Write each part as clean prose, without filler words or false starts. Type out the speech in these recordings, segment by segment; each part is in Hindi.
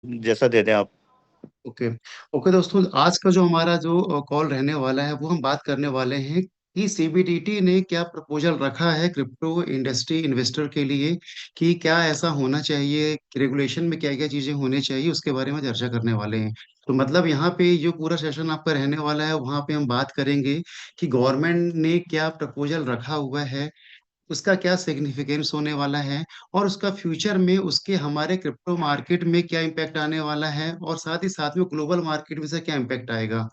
जैसा दे दें आप। ओके। ओके दोस्तों, आज का जो हमारा जो कॉल रहने वाला है वो हम बात करने वाले हैं कि सीबीडीटी ने क्या प्रपोजल रखा है क्रिप्टो इंडस्ट्री इन्वेस्टर के लिए, कि क्या ऐसा होना चाहिए, रेगुलेशन में क्या क्या चीजें होनी चाहिए, उसके बारे में चर्चा करने वाले हैं। तो मतलब यहाँ पे जो पूरा सेशन आपका रहने वाला है वहाँ पे हम बात करेंगे कि गवर्नमेंट ने क्या प्रपोजल रखा हुआ है, उसका क्या सिग्निफिकेंस होने वाला है, और उसका फ्यूचर में उसके हमारे क्रिप्टो मार्केट में क्या इम्पैक्ट आने वाला है, और साथ ही साथ में ग्लोबल मार्केट में से क्या इम्पैक्ट आएगा।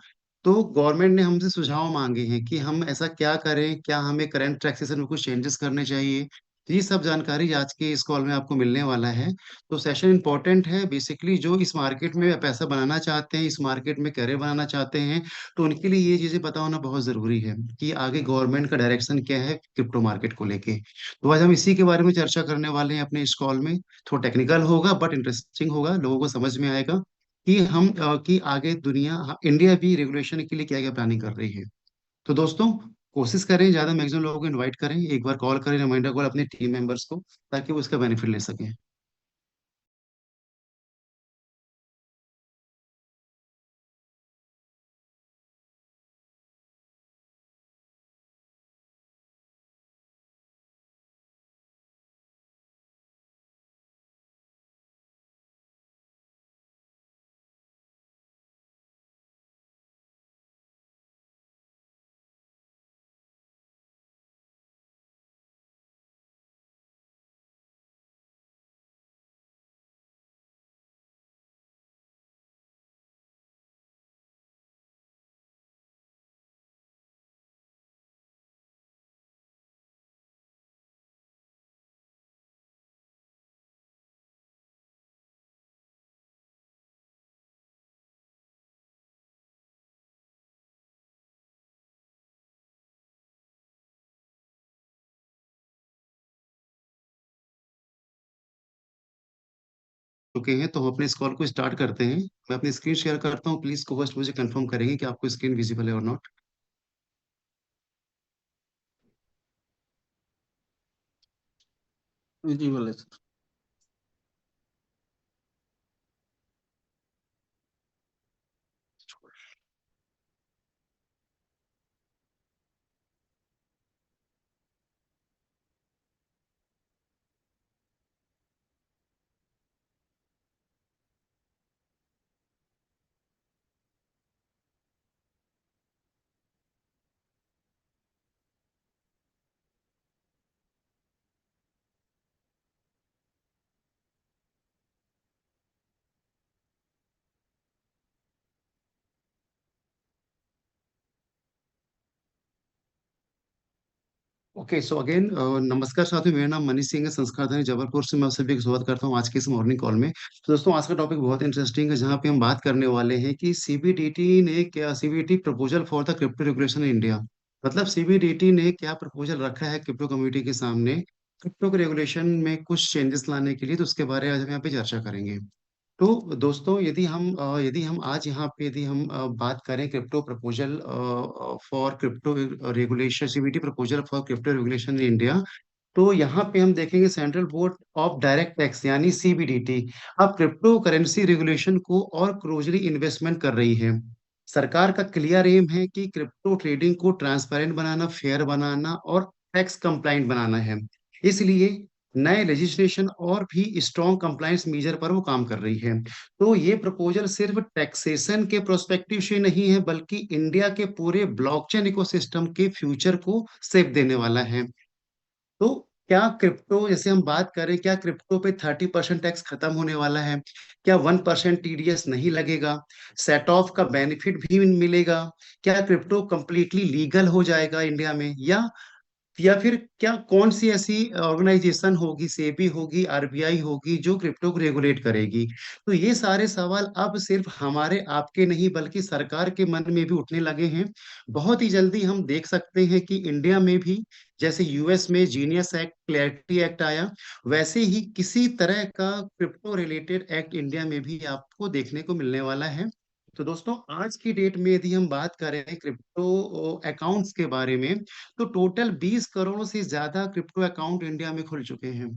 तो गवर्नमेंट ने हमसे सुझाव मांगे हैं कि हम ऐसा क्या करें, क्या हमें करंट टैक्सेशन में कुछ चेंजेस करने चाहिए। तो ये सब जानकारी आज के इस कॉल में आपको मिलने वाला है। तो सेशन इंपॉर्टेंट है, बेसिकली जो इस मार्केट में पैसा बनाना चाहते हैं, इस मार्केट में करियर बनाना चाहते हैं, तो उनके लिए ये चीजें पता होना बहुत जरूरी है कि आगे गवर्नमेंट का डायरेक्शन क्या है क्रिप्टो मार्केट को लेके। तो आज हम इसी के बारे में चर्चा करने वाले हैं अपने इस कॉल में। थोड़ा टेक्निकल होगा बट इंटरेस्टिंग होगा, लोगों को समझ में आएगा कि कि आगे दुनिया, इंडिया भी रेगुलेशन के लिए क्या क्या प्लानिंग कर रही है। तो दोस्तों, कोशिश करें ज्यादा मैक्सिमम लोगों को इनवाइट करें, एक बार कॉल करें, रिमाइंडर कॉल अपने टीम मेंबर्स को, ताकि वो इसका बेनिफिट ले सकें। चुके हैं तो हम अपने इस कॉल को स्टार्ट करते हैं। मैं अपनी स्क्रीन शेयर करता हूँ, प्लीज को होस्ट मुझे कंफर्म करेंगे कि आपको स्क्रीन विजिबल है और नॉट। जी बोले सर। ओके, सो अगेन नमस्कार साथियों, मेरा नाम मनीष सिंह है, संस्कारधानी जबलपुर से। मैं आप सभी का स्वागत करता हूँ आज के इस मॉर्निंग कॉल में। तो दोस्तों, आज का टॉपिक बहुत इंटरेस्टिंग है, जहाँ पे हम बात करने वाले हैं कि सीबीडीटी ने क्या, CBDT proposal for the crypto regulation in India, मतलब सीबीडीटी ने क्या प्रपोजल रखा है क्रिप्टो कम्युनिटी के सामने क्रिप्टो के रेगुलेशन में कुछ चेंजेस लाने के लिए। तो उसके बारे में आज हम यहाँ पे चर्चा करेंगे। तो दोस्तों, यदि हम आज यहाँ पे यदि हम बात करें crypto proposal for crypto regulation, CBT proposal for crypto regulation in India, तो यहाँ पे हम देखेंगे central board of direct tax यानी सीबीडीटी अब क्रिप्टो करेंसी रेगुलेशन को और क्लोजली इन्वेस्टमेंट कर रही है। सरकार का क्लियर एम है कि क्रिप्टो ट्रेडिंग को ट्रांसपेरेंट बनाना, फेयर बनाना और टैक्स कंप्लाइंट बनाना है। इसलिए नए लेजिस्लेशन और भी स्ट्रॉन्ग कंप्लायंस मेजर पर वो काम कर रही है। तो ये प्रपोजल सिर्फ टैक्सेशन के प्रोस्पेक्टिव से नहीं है, बल्कि इंडिया के पूरे ब्लॉकचेन इकोसिस्टम के फ्यूचर को सेफ देने वाला है। तो क्या क्रिप्टो, जैसे हम बात करें, क्या क्रिप्टो पे 30% टैक्स खत्म होने वाला है? क्या 1% टीडीएस नहीं लगेगा? सेट ऑफ का बेनिफिट भी मिलेगा? क्या क्रिप्टो कंप्लीटली लीगल हो जाएगा इंडिया में, या फिर क्या कौन सी ऐसी ऑर्गेनाइजेशन होगी, सेबी होगी, आरबीआई होगी, जो क्रिप्टो को रेगुलेट करेगी? तो ये सारे सवाल अब सिर्फ हमारे आपके नहीं बल्कि सरकार के मन में भी उठने लगे हैं। बहुत ही जल्दी हम देख सकते हैं कि इंडिया में भी, जैसे यूएस में जीनियस एक्ट, क्लैरिटी एक्ट आया, वैसे ही किसी तरह का क्रिप्टो रिलेटेड एक्ट इंडिया में भी आपको देखने को मिलने वाला है। तो दोस्तों, आज की डेट में यदि हम बात करें क्रिप्टो अकाउंट्स के बारे में, तो टोटल 20 करोड़ से ज्यादा क्रिप्टो अकाउंट इंडिया में खुल चुके हैं।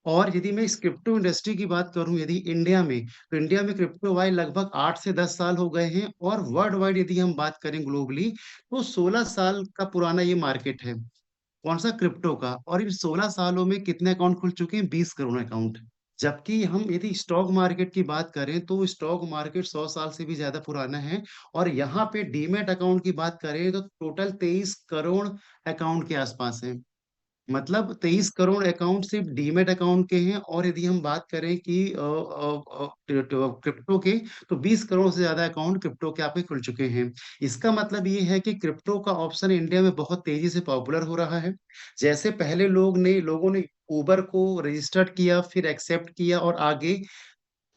और यदि मैं इस क्रिप्टो इंडस्ट्री की बात करूँ यदि इंडिया में, तो इंडिया में क्रिप्टो वाए लगभग 8 से 10 साल हो गए हैं और वर्ल्ड वाइड यदि हम बात करें ग्लोबली, तो 16 साल का पुराना ये मार्केट है। कौन-सा? क्रिप्टो का। और इन 16 सालों में कितने अकाउंट खुल चुके हैं? 20 करोड़ अकाउंट। जबकि हम यदि स्टॉक मार्केट की बात करें, तो स्टॉक मार्केट 100 साल से भी ज़्यादा पुराना है और यहाँ पे डीमैट अकाउंट की बात करें, तो टोटल 23 करोड़ अकाउंट के आसपास हैं। मतलब 23 करोड़ अकाउंट सिर्फ डीमैट अकाउंट के हैं और यदि हम बात करें कि क्रिप्टो के, तो 20 करोड़ से ज़्यादा अकाउंट क्रिप्टो के आपके खुल चुके हैं। इसका मतलब ये है कि क्रिप्टो का ऑप्शन इंडिया में बहुत तेज़ी से पॉपुलर हो रहा है। जैसे पहले लोगों ने उबर को रजिस्टर्ड किया, फिर एक्सेप्ट किया और आगे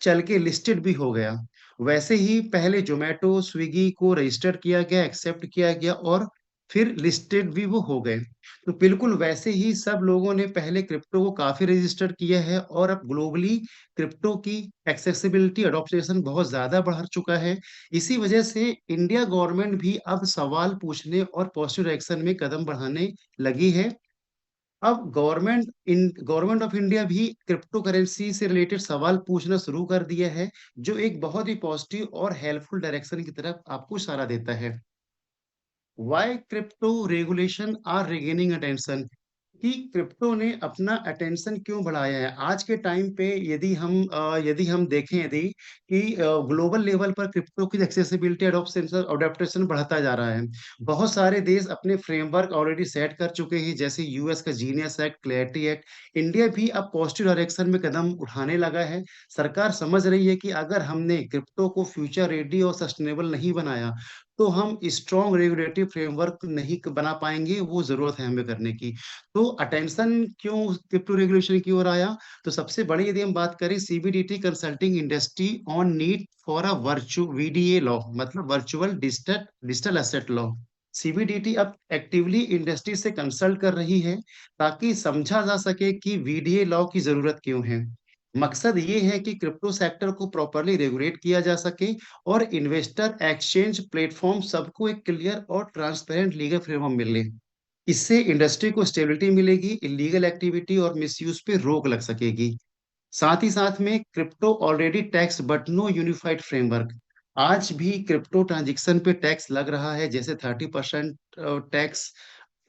चल के लिस्टेड भी हो गया। वैसे ही पहले ज़ोमैटो, स्विगी को रजिस्टर किया गया, एक्सेप्ट किया गया और फिर लिस्टेड भी वो हो गए। तो बिल्कुल वैसे ही सब लोगों ने पहले क्रिप्टो को काफ़ी रजिस्टर किया है और अब ग्लोबली क्रिप्टो की एक्सेसिबिलिटी, एडॉप्शन बहुत ज़्यादा बढ़ चुका है। इसी वजह से इंडिया गवर्नमेंट भी अब सवाल पूछने और पॉजिटिव डायरेक्शन में कदम बढ़ाने लगी है। अब गवर्नमेंट ऑफ इंडिया भी क्रिप्टो करेंसी से रिलेटेड सवाल पूछना शुरू कर दिया है, जो एक बहुत ही पॉजिटिव और हेल्पफुल डायरेक्शन की तरफ आपको इशारा देता है। Why crypto regulation are regaining attention, कि क्रिप्टो ने अपना अटेंशन क्यों बढ़ाया है आज के टाइम पे। यदि हम देखें यदि कि ग्लोबल लेवल पर क्रिप्टो की एक्सेसिबिलिटी अडॉप्टेशन बढ़ता जा रहा है। बहुत सारे देश अपने फ्रेमवर्क ऑलरेडी सेट कर चुके हैं, जैसे यूएस का genius act, clarity act. India भी अब पॉजिटिव डायरेक्शन में कदम उठाने लगा है। सरकार समझ रही है कि अगर हमने क्रिप्टो को फ्यूचर रेडी और सस्टेनेबल नहीं बनाया, तो हम स्ट्रॉन्ग रेगुलेटरी फ्रेमवर्क नहीं बना पाएंगे। वो जरूरत है हमें करने की। तो अटेंशन क्यों क्रिप्टो रेगुलेशन की ओर आया? तो सबसे बड़ी यदि हम बात करें, CBDT consulting industry on need for a VDA law, मतलब virtual digital digital asset law. CBDT अब एक्टिवली इंडस्ट्री से कंसल्ट कर रही है ताकि समझा जा सके कि वीडीए लॉ की जरूरत क्यों है। मकसद ये है कि क्रिप्टो सेक्टर को प्रॉपर्ली रेगुलेट किया जा सके और इन्वेस्टर, एक्सचेंज, प्लेटफॉर्म सबको एक क्लियर और ट्रांसपेरेंट लीगल फ्रेमवर्क मिले। इससे इंडस्ट्री को स्टेबिलिटी मिलेगी, इलीगल एक्टिविटी और मिसयूज पे रोक लग सकेगी। साथ ही साथ में crypto already tax but no unified framework. आज भी क्रिप्टो ट्रांजैक्शन पे टैक्स लग रहा है, जैसे 30% टैक्स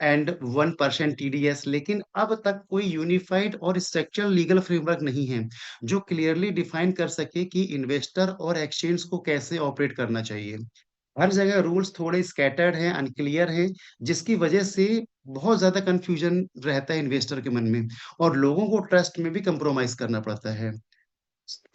एंड 1% टीडीएस। लेकिन अब तक कोई यूनिफाइड और स्ट्रक्चरल लीगल फ्रेमवर्क नहीं है जो क्लियरली डिफाइन कर सके कि इन्वेस्टर और एक्सचेंज को कैसे ऑपरेट करना चाहिए। हर जगह रूल्स थोड़े स्कैटर्ड हैं, अनक्लियर हैं, जिसकी वजह से बहुत ज़्यादा कन्फ्यूजन रहता है इन्वेस्टर के मन में और लोगों को ट्रस्ट में भी कंप्रोमाइज़ करना पड़ता है।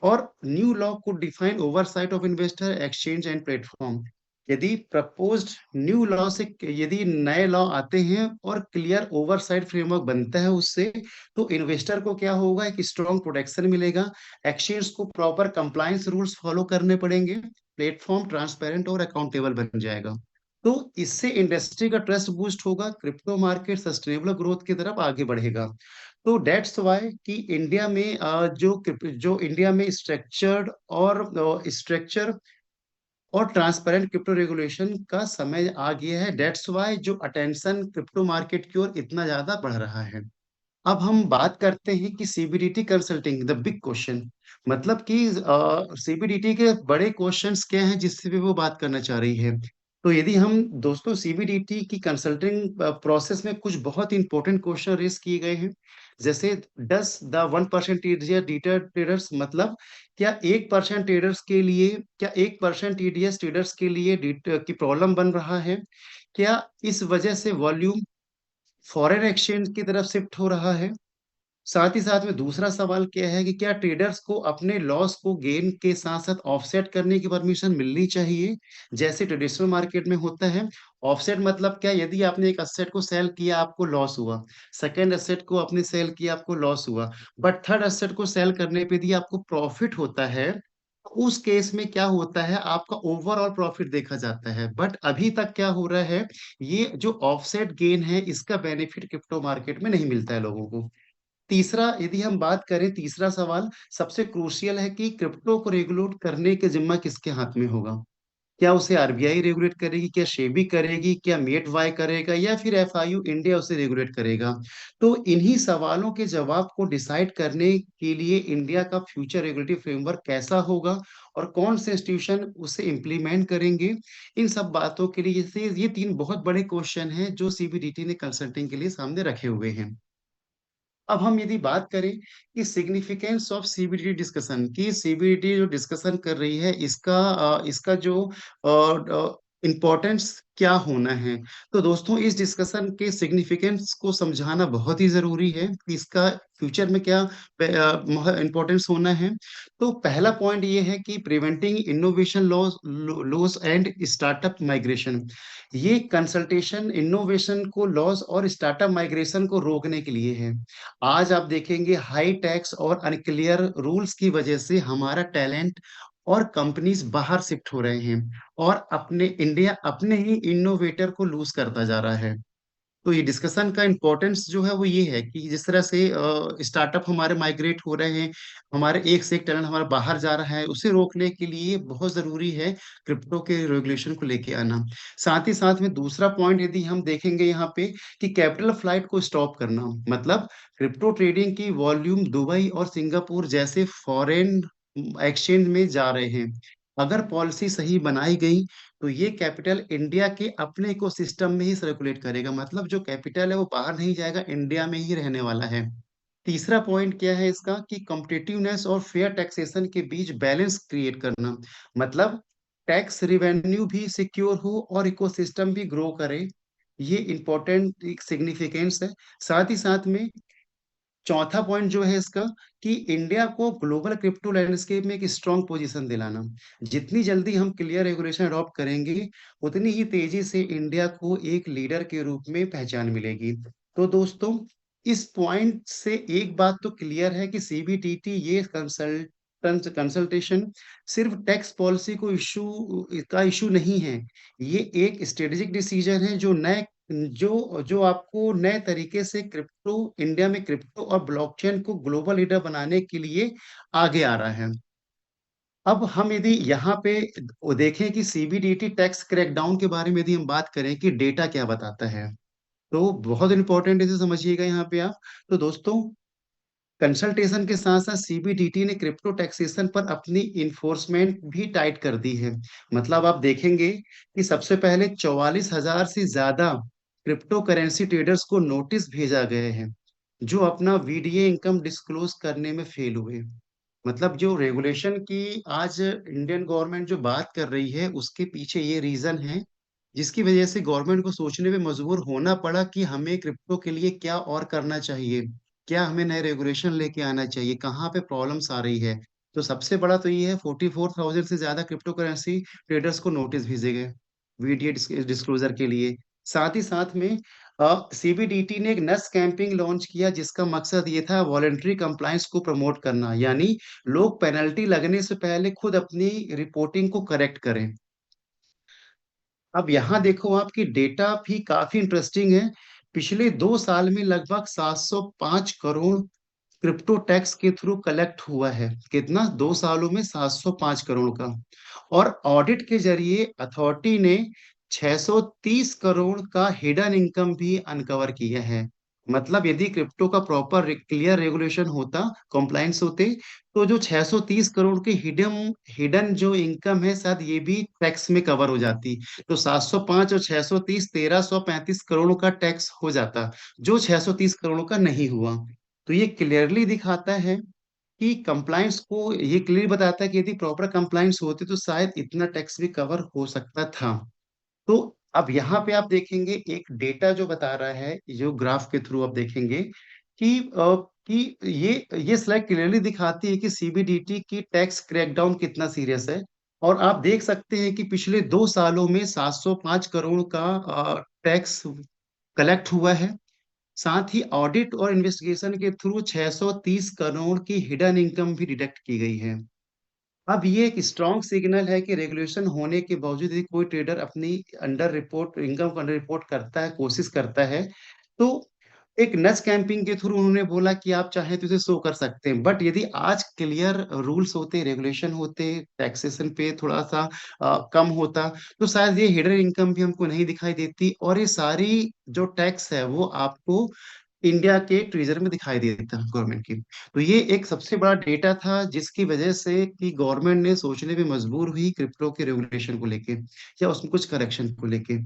और new law could define oversight of investor, exchange and platform। यदि प्रपोज्ड न्यू लॉ से यदि नए लॉ आते हैं और क्लियर ओवरसाइट फ्रेमवर्क बनता है उससे, तो इन्वेस्टर को क्या होगा? एक स्ट्रॉन्ग प्रोटेक्शन मिलेगा। एक्सचेंज को प्रॉपर कंप्लायंस रूल्स फॉलो करने पड़ेंगे। प्लेटफॉर्म ट्रांसपेरेंट और अकाउंटेबल बन जाएगा। तो इससे इंडस्ट्री का ट्रस्ट बूस्ट होगा, क्रिप्टो मार्केट सस्टेनेबल ग्रोथ की तरफ आगे बढ़ेगा। तो दैट्स व्हाई कि इंडिया में जो इंडिया में स्ट्रक्चर और ट्रांसपेरेंट क्रिप्टो रेगुलेशन का समय आ गया है। दैट्स व्हाई जो अटेंशन क्रिप्टो मार्केट की ओर इतना ज्यादा बढ़ रहा है। अब हम बात करते हैं कि CBDT consulting the big question, मतलब कि सीबीडीटी के बड़े क्वेश्चंस क्या हैं जिससे भी वो बात करना चाह रही है। तो यदि हम दोस्तों सीबीडीटी की कंसल्टिंग प्रोसेस में कुछ बहुत इंपॉर्टेंट क्वेश्चन रेस किए गए हैं, जैसे डस द 1% ट्रेडर्स, मतलब क्या 1% ट्रेडर्स के लिए, क्या 1% टीडीएस ट्रेडर्स के लिए की प्रॉब्लम बन रहा है? क्या इस वजह से वॉल्यूम फॉरेन एक्सचेंज की तरफ शिफ्ट हो रहा है? साथ ही साथ में दूसरा सवाल क्या है कि क्या ट्रेडर्स को अपने लॉस को गेन के साथ साथ ऑफसेट करने की परमिशन मिलनी चाहिए, जैसे ट्रेडिशनल मार्केट में होता है? ऑफसेट मतलब क्या? यदि आपने एक असेट को सेल किया, आपको लॉस हुआ, सेकंड असेट को आपने सेल किया, आपको लॉस हुआ, बट थर्ड असेट को सेल करने पे यदि आपको प्रॉफिट होता है, उस केस में क्या होता है? आपका ओवरऑल प्रॉफिट देखा जाता है। बट अभी तक क्या हो रहा है, ये जो ऑफसेट गेन है, इसका बेनिफिट क्रिप्टो मार्केट में नहीं मिलता है लोगों को। तीसरा, यदि हम बात करें, तीसरा सवाल सबसे क्रूशियल है कि क्रिप्टो को रेगुलेट करने के जिम्मा किसके हाथ में होगा? क्या उसे आरबीआई रेगुलेट करेगी, क्या सेबी करेगी, क्या मेट वाई करेगा, या फिर एफआईयू इंडिया उसे रेगुलेट करेगा? तो इन्हीं सवालों के जवाब को डिसाइड करने के लिए इंडिया का फ्यूचर रेगुलेटरी फ्रेमवर्क कैसा होगा और कौन से इंस्टीट्यूशन उसे इम्प्लीमेंट करेंगे, इन सब बातों के लिए ये तीन बहुत बड़े क्वेश्चन हैं जो सीबीडीटी ने कंसल्टिंग के लिए सामने रखे हुए हैं। अब हम यदि बात करें कि सिग्निफिकेंस ऑफ सीबीडी डिस्कशन, की सीबीडी जो डिस्कशन कर रही है इसका जो इम्पोर्टेंस क्या होना है, तो दोस्तों इस डिस्कशन के सिग्निफिकेंस को समझाना बहुत ही जरूरी है कि इसका फ्यूचर में क्या इम्पोर्टेंस होना है। तो पहला पॉइंट ये है कि preventing innovation loss loss and startup migration. ये कंसल्टेशन इनोवेशन को लॉस और स्टार्टअप माइग्रेशन को रोकने के लिए है। आज आप देखेंगे हाई टैक्स और अनक्लियर रूल्स की वजह से हमारा टैलेंट और कंपनीज बाहर शिफ्ट हो रहे हैं, और अपने इंडिया अपने ही इनोवेटर को लूज करता जा रहा है। तो ये डिस्कशन का इम्पोर्टेंस जो है वो ये है कि जिस तरह से स्टार्टअप हमारे माइग्रेट हो रहे हैं, हमारे एक से एक टैलेंट हमारा बाहर जा रहा है, उसे रोकने के लिए बहुत जरूरी है क्रिप्टो के रेगुलेशन को लेके आना। साथ ही साथ में दूसरा पॉइंट यदि हम देखेंगे यहाँ पे कि कैपिटल फ्लाइट को स्टॉप करना, मतलब क्रिप्टो ट्रेडिंग की वॉल्यूम दुबई और सिंगापुर जैसे फॉरेन एक्सचेंज में जा रहे हैं। अगर पॉलिसी सही बनाई गई तो ये कैपिटल इंडिया के अपने इकोसिस्टम में ही सर्कुलेट करेगा, मतलब जो कैपिटल है वो बाहर नहीं जाएगा, इंडिया में ही रहने वाला है। तीसरा पॉइंट क्या है इसका कि कॉम्पिटिटिवनेस और फेयर टैक्सेशन के बीच बैलेंस क्रिएट करना, मतलब टैक्स रिवेन्यू भी सिक्योर हो और इकोसिस्टम भी ग्रो करे। ये इंपॉर्टेंट सिग्निफिकेंस है। साथ ही साथ में चौथा पॉइंट जो है इसका कि इंडिया को ग्लोबल क्रिप्टो लैंडस्केप में एक स्ट्रांग पोजीशन दिलाना। जितनी जल्दी हम क्लियर रेगुलेशन अडॉप्ट करेंगे, उतनी ही तेजी से इंडिया को एक लीडर के रूप में पहचान मिलेगी। तो दोस्तों, इस पॉइंट से एक बात तो क्लियर है कि सीबीटीटी ये कंसल्टेशन सिर्फ टैक्स पॉलिसी को इशू नहीं है। ये एक स्ट्रेटेजिक डिसीजन है जो आपको नए तरीके से क्रिप्टो इंडिया में क्रिप्टो और ब्लॉकचेन को ग्लोबल लीडर बनाने के लिए आगे आ रहा है। अब हम यदि यहाँ पे वो देखें कि सीबीडीटी टैक्स क्रैकडाउन के बारे में यदि हम बात करें कि डेटा क्या बताता है, तो बहुत इंपॉर्टेंट इसे समझिएगा यहाँ पे आप। तो दोस्तों, कंसल्टेशन के साथ साथ सीबीडीटी ने क्रिप्टो टैक्सेशन पर अपनी इन्फोर्समेंट भी टाइट कर दी है। मतलब आप देखेंगे कि सबसे पहले 44,000 से ज्यादा क्रिप्टो करेंसी ट्रेडर्स को नोटिस भेजा गए हैं जो अपना वीडीए इनकम डिस्क्लोज करने में फेल हुए। मतलब जो रेगुलेशन की आज इंडियन गवर्नमेंट जो बात कर रही है उसके पीछे ये रीजन है, जिसकी वजह से गवर्नमेंट को सोचने में मजबूर होना पड़ा कि हमें क्रिप्टो के लिए क्या और करना चाहिए, क्या हमें नए रेगुलेशन लेके आना चाहिए, कहाँ पे प्रॉब्लम्स आ रही है। तो सबसे बड़ा तो ये है 44,000 से ज्यादा क्रिप्टो करेंसी ट्रेडर्स को नोटिस भेजे गए वीडीए डिस्क्लोजर के लिए। साथ ही साथ में सीबीडीटी ने एक नस कैंपिंग लॉन्च किया जिसका मकसद ये था वॉलेंट्री कंप्लायंस को प्रमोट करना, यानी लोग पेनल्टी लगने से पहले खुद अपनी रिपोर्टिंग को करेक्ट करें। अब यहाँ देखो आपकी डेटा भी काफी इंटरेस्टिंग है। पिछले 2 साल में लगभग 705 करोड़ क्रिप्टो टैक्स के थ्रू कलेक्ट हुआ है। कितना? 2 सालों में 705 करोड़ का। और ऑडिट के जरिए अथॉरिटी ने 630 करोड़ का हिडन इनकम भी अनकवर किया है। मतलब यदि क्रिप्टो का प्रॉपर क्लियर रेगुलेशन होता, कॉम्प्लायंस होते, तो जो 630 करोड़ की हिडन हिडन जो इनकम है शायद ये भी टैक्स में कवर हो जाती। तो 705 और 630 1335 करोड़ का टैक्स हो जाता, जो 630 करोड़ का नहीं हुआ। तो ये क्लियरली दिखाता है कि कंप्लायंस को ये क्लियर बताता है कि यदि प्रॉपर कंप्लायंस होती तो शायद इतना टैक्स भी कवर हो सकता था। तो अब यहाँ पे आप देखेंगे एक डेटा जो बता रहा है, जो ग्राफ के थ्रू आप देखेंगे कि ये स्लाइड क्लियरली दिखाती है कि सीबीडीटी की टैक्स क्रैकडाउन कितना सीरियस है। और आप देख सकते हैं कि पिछले 2 सालों में 705 करोड़ का टैक्स कलेक्ट हुआ है। साथ ही ऑडिट और इन्वेस्टिगेशन के थ्रू 630 करोड़ की हिडन इनकम भी डिडक्ट की गई है। अब ये एक स्ट्रॉन्ग सिग्नल है कि रेगुलेशन होने के बावजूद यदि कोई ट्रेडर अपनी अंडर रिपोर्ट इनकम को अंडर रिपोर्ट करता है, कोशिश करता है, तो एक नज कैंपिंग के थ्रू उन्होंने बोला कि आप चाहें तो इसे शो कर सकते हैं, बट यदि आज क्लियर रूल्स होते, रेगुलेशन होते, टैक्सेशन पे थोड़ा सा कम होता, तो शायद ये हिडन इनकम भी हमको नहीं दिखाई देती, और ये सारी जो टैक्स है वो आपको इंडिया के ट्रेजर में दिखाई देता है गवर्नमेंट की। तो ये एक सबसे बड़ा डेटा था जिसकी वजह से कि गवर्नमेंट ने सोचने पे मजबूर हुई क्रिप्टो के रेगुलेशन को लेके या उसमें कुछ करेक्शन को लेके।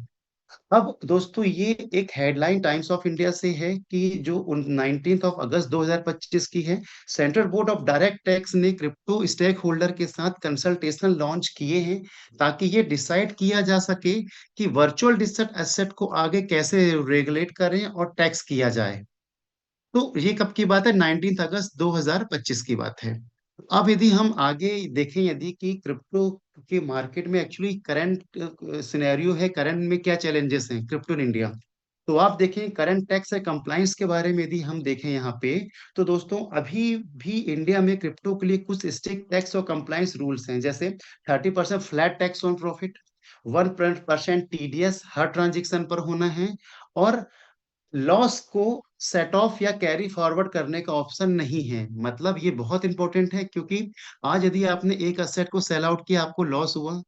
अब दोस्तों ये एक हेडलाइन टाइम्स ऑफ इंडिया से है कि जो 19 अगस्त 2025 की है। Central board of direct tax ने क्रिप्टो स्टेक होल्डर के साथ कंसल्टेशन लॉन्च किए हैं ताकि ये डिसाइड किया जा सके कि वर्चुअल डिजिटल एसेट को आगे कैसे रेगुलेट करें और टैक्स किया जाए। तो ये कब की बात है? 19 अगस्त 2025 की बात है। अब यदि हम आगे देखें, यदि कि क्रिप्टो के मार्केट में एक्चुअली करंट सिनेरियो है, करंट में क्या चैलेंजेस हैं क्रिप्टो इन इंडिया, तो आप देखें करंट टैक्स है कंप्लाइंस के बारे में यदि हम देखें यहाँ पे, तो दोस्तों अभी भी इंडिया में क्रिप्टो के लिए कुछ स्ट्रिक्ट टैक्स और कंप्लाइंस रूल्स हैं, जैसे 30% flat tax on profit, 1% TDS her transaction पर होना है, और लॉस को सेट ऑफ या कैरी फॉरवर्ड करने का ऑप्शन नहीं है। मतलब ये बहुत इंपॉर्टेंट है, क्योंकि आज यदि आपने एक असेट को सेल आउट किया, आपको लॉस हुआ,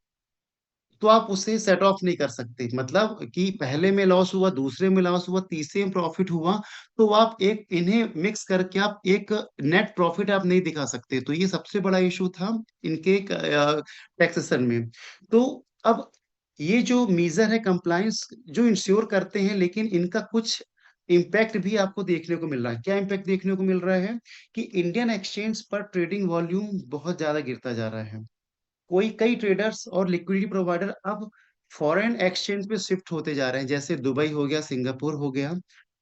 तो आप उसे सेट ऑफ नहीं कर सकते। मतलब कि पहले में लॉस हुआ, दूसरे में लॉस हुआ, तीसरे में प्रॉफिट हुआ, तो आप एक इन्हें मिक्स करके आप एक नेट प्रॉफिट आप नहीं दिखा सकते। तो ये सबसे बड़ा इशू था इनके टैक्सेशन में। तो अब ये जो मीजर है कंप्लायंस जो इंश्योर करते हैं, लेकिन इनका कुछ इम्पैक्ट भी आपको देखने को मिल रहा है। क्या इम्पैक्ट देखने को मिल रहा है? कि इंडियन एक्सचेंज पर ट्रेडिंग वॉल्यूम बहुत ज्यादा गिरता जा रहा है। कोई कई ट्रेडर्स और लिक्विडिटी प्रोवाइडर अब फॉरेन एक्सचेंज पे शिफ्ट होते जा रहे हैं, जैसे दुबई हो गया, सिंगापुर हो गया।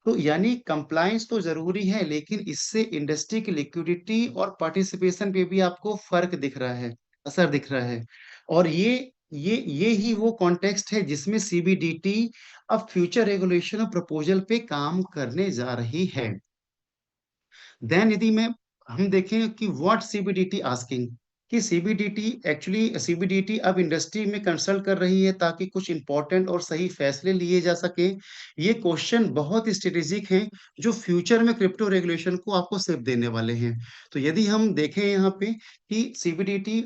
तो यानी कंप्लायंस तो जरूरी है, लेकिन इससे इंडस्ट्री की लिक्विडिटी और पार्टिसिपेशन पे भी आपको फर्क दिख रहा है, असर दिख रहा है। और ये ही वो कॉन्टेक्स्ट है जिसमें सीबीडीटी अब फ्यूचर रेगुलेशन और प्रपोजल पे काम करने जा रही है। देन यदि मैं हम देखें कि व्हाट सीबीडीटी आस्किंग, कि सीबीडीटी अब इंडस्ट्री में कंसल्ट कर रही है ताकि कुछ इंपॉर्टेंट और सही फैसले लिए जा सके। ये क्वेश्चन बहुत स्ट्रेटेजिक हैं जो फ्यूचर में क्रिप्टो रेगुलेशन को आपको शेप देने वाले हैं। तो यदि हम देखें यहाँ पे कि सीबीडीटी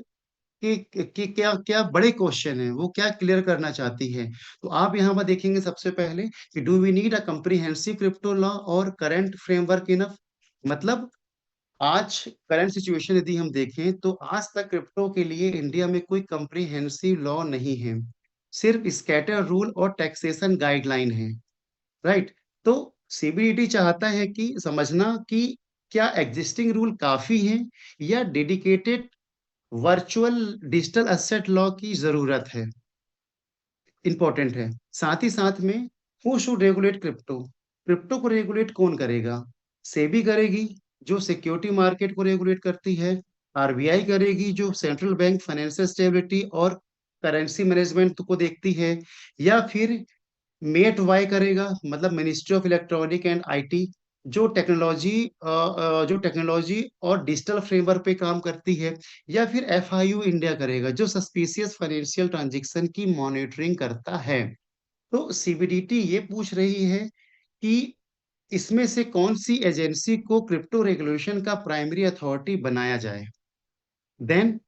के क्या क्या बड़े क्वेश्चन हैं, वो क्या क्लियर करना चाहती है, तो आप यहाँ पर देखेंगे सबसे पहले कि do we need a comprehensive crypto law और करंट फ्रेमवर्क इनफ। मतलब आज करंट सिचुएशन यदि हम देखें तो आज तक क्रिप्टो के लिए इंडिया में कोई कम्प्रिहेंसिव लॉ नहीं है, सिर्फ स्कैटर रूल और टैक्सेशन गाइडलाइन है। राइट। तो सीबीडीटी चाहता है कि समझना कि क्या एग्जिस्टिंग रूल काफी है या dedicated virtual digital asset law की जरूरत है, इंपॉर्टेंट है। साथ ही साथ में who should regulate crypto, crypto को रेगुलेट कौन करेगा? सेबी करेगी जो सिक्योरिटी मार्केट को रेगुलेट करती है, आरबीआई करेगी जो सेंट्रल बैंक फाइनेंशियल स्टेबिलिटी और करेंसी मैनेजमेंट को देखती है, या फिर मेट वाई करेगा, मतलब ministry of electronic and IT जो टेक्नोलॉजी और डिजिटल फ्रेमवर्क पे काम करती है, या फिर एफआईयू इंडिया करेगा जो सस्पिशियस फाइनेंशियल ट्रांजैक्शन की मॉनिटरिंग करता है। तो सीबीडीटी ये पूछ रही है कि इसमें से कौन सी एजेंसी को क्रिप्टो रेगुलेशन का प्राइमरी अथॉरिटी बनाया जाए। Then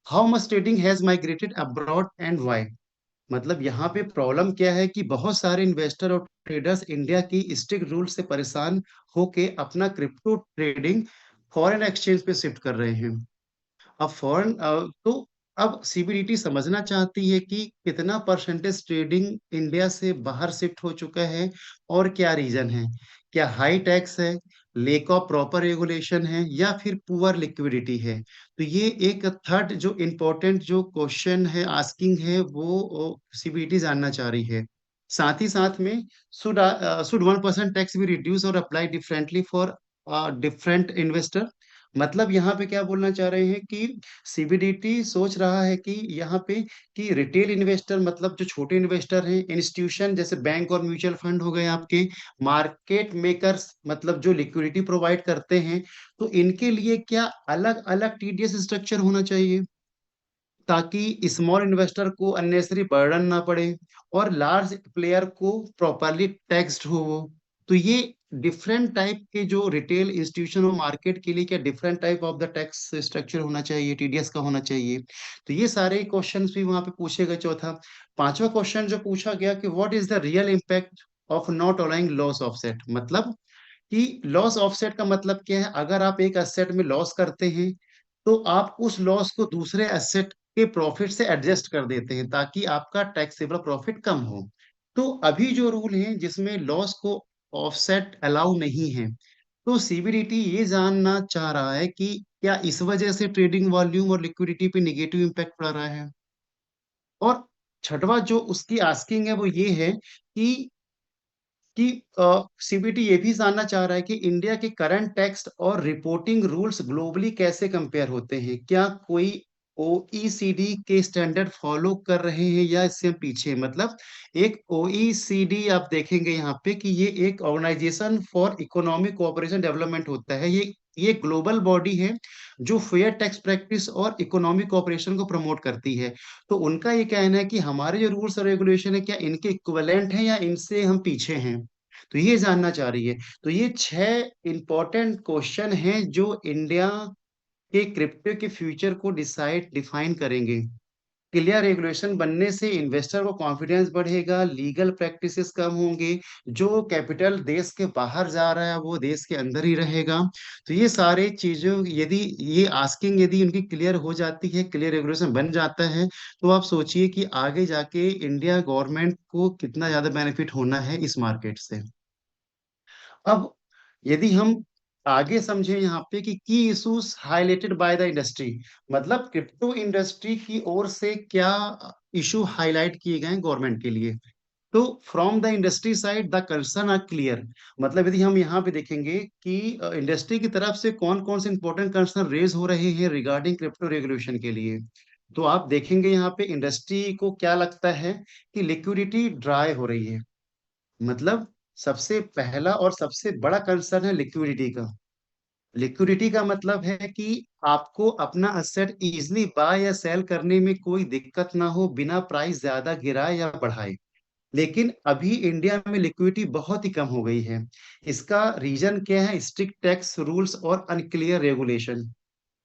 how much trading has migrated abroad and why. मतलब यहाँ पे प्रॉब्लम क्या है कि बहुत सारे इन्वेस्टर और ट्रेडर्स इंडिया की स्ट्रिक्ट रूल से परेशान होके अपना क्रिप्टो ट्रेडिंग फॉरेन एक्सचेंज पे शिफ्ट कर रहे हैं। अब तो अब सीबीडीटी समझना चाहती है कि कितना परसेंटेज ट्रेडिंग इंडिया से बाहर शिफ्ट हो चुका है और क्या रीजन है। क्या हाई टैक्स है, लेक ऑफ प्रॉपर रेगुलेशन है, या फिर पुअर लिक्विडिटी है। तो ये एक थर्ड जो इम्पोर्टेंट जो क्वेश्चन है आस्किंग है वो सीबीडीटी जानना चाह रही है। साथ ही साथ में शुड 1% टैक्स बी रिड्यूस और apply differently for different investor. मतलब यहाँ पे क्या बोलना चाह रहे हैं कि सीबीडीटी सोच रहा है कि यहाँ पे कि रिटेल इन्वेस्टर, मतलब जो छोटे इन्वेस्टर हैं, इंस्टीट्यूशन जैसे बैंक और म्यूचुअल फंड हो गए आपके, मार्केट मेकर्स मतलब जो लिक्विडिटी प्रोवाइड करते हैं, तो इनके लिए क्या अलग अलग टीडीएस स्ट्रक्चर होना चाहिए ताकि स्मॉल इन्वेस्टर को अननेसरी बर्डन ना पड़े और लार्ज प्लेयर को प्रॉपरली टैक्स्ड हो वो। तो ये डिफरेंट टाइप के जो रिटेल इंस्टीट्यूशन और मार्केट के लिए क्या different type of the tax structure होना चाहिए, टीडीएस का होना चाहिए। तो ये सारे क्वेश्चंस भी वहां पे पूछे गए। चौथा, पांचवा क्वेश्चन जो पूछा गया कि what is the real impact of not allowing loss offset, मतलब कि लॉस ऑफसेट का मतलब क्या है। अगर आप एक एसेट में लॉस करते हैं तो आप उस लॉस को दूसरे एसेट के प्रॉफिट से एडजस्ट कर देते हैं ताकि आपका टैक्सेबल प्रॉफिट कम हो। तो अभी जो रूल है जिसमें लॉस को ऑफसेट अलाउ नहीं है, तो सीबीडीटी ये जानना चाह रहा है कि क्या इस वजह से ट्रेडिंग वॉल्यूम और लिक्विडिटी पे निगेटिव इम्पैक्ट पड़ रहा है। और छठवा जो उसकी आस्किंग है वो ये है कि सीबीटी ये भी जानना चाह रहा है कि इंडिया के करंट टैक्स और रिपोर्टिंग रूल्स ग्लोबली कैसे कंपेयर होते हैं, क्या कोई ओईसीडी के स्टैंडर्ड फॉलो कर रहे हैं या इससे हम पीछे। मतलब एक ओईसीडी आप देखेंगे यहाँ पे कि ये एक organisation for economic cooperation development होता है। ये ग्लोबल बॉडी है जो फेयर टैक्स प्रैक्टिस और इकोनॉमिक कोऑपरेशन को प्रमोट करती है। तो उनका ये कहना है कि हमारे जो रूल्स और रेगुलेशन है क्या इनके इक्विवेलेंट हैं या इनसे हम पीछे हैं। तो ये जानना चाह रही है। तो ये छह इंपॉर्टेंट क्वेश्चन हैं जो इंडिया के क्रिप्टो के फ्यूचर को डिफाइन करेंगे। क्लियर रेगुलेशन बनने से इन्वेस्टर को कॉन्फिडेंस बढ़ेगा, लीगल प्रैक्टिसेस कम होंगे, जो कैपिटल देश के बाहर जा रहा है वो देश के अंदर ही रहेगा। तो ये सारे चीजों यदि ये आस्किंग यदि उनकी क्लियर हो जाती है, क्लियर रेगुलेशन बन जाता है, तो आप सोचिए कि आगे जाके इंडिया गवर्नमेंट को कितना ज्यादा बेनिफिट होना है इस मार्केट से। अब यदि हम आगे समझे यहाँ पे कि की issues highlighted by the industry, मतलब क्रिप्टो इंडस्ट्री की ओर से क्या इशू हाईलाइट किए गए गवर्नमेंट के लिए। तो from the industry side the concern are clear. मतलब यदि हम यहाँ पे देखेंगे कि इंडस्ट्री की तरफ से कौन कौन से इंपॉर्टेंट कंसर्न रेज हो रहे हैं रिगार्डिंग क्रिप्टो रेगुलेशन के लिए, तो आप देखेंगे यहाँ पे इंडस्ट्री को क्या लगता है कि लिक्विडिटी ड्राई हो रही है। मतलब सबसे पहला और सबसे बड़ा कंसर्न है लिक्विडिटी का। लिक्विडिटी का मतलब है कि आपको अपना असेट इजीली बाय या सेल करने में कोई दिक्कत ना हो बिना प्राइस ज्यादा गिराए या बढ़ाए। लेकिन अभी इंडिया में लिक्विडिटी बहुत ही कम हो गई है। इसका रीजन क्या है, स्ट्रिक्ट टैक्स रूल्स और अनक्लियर रेगुलेशन,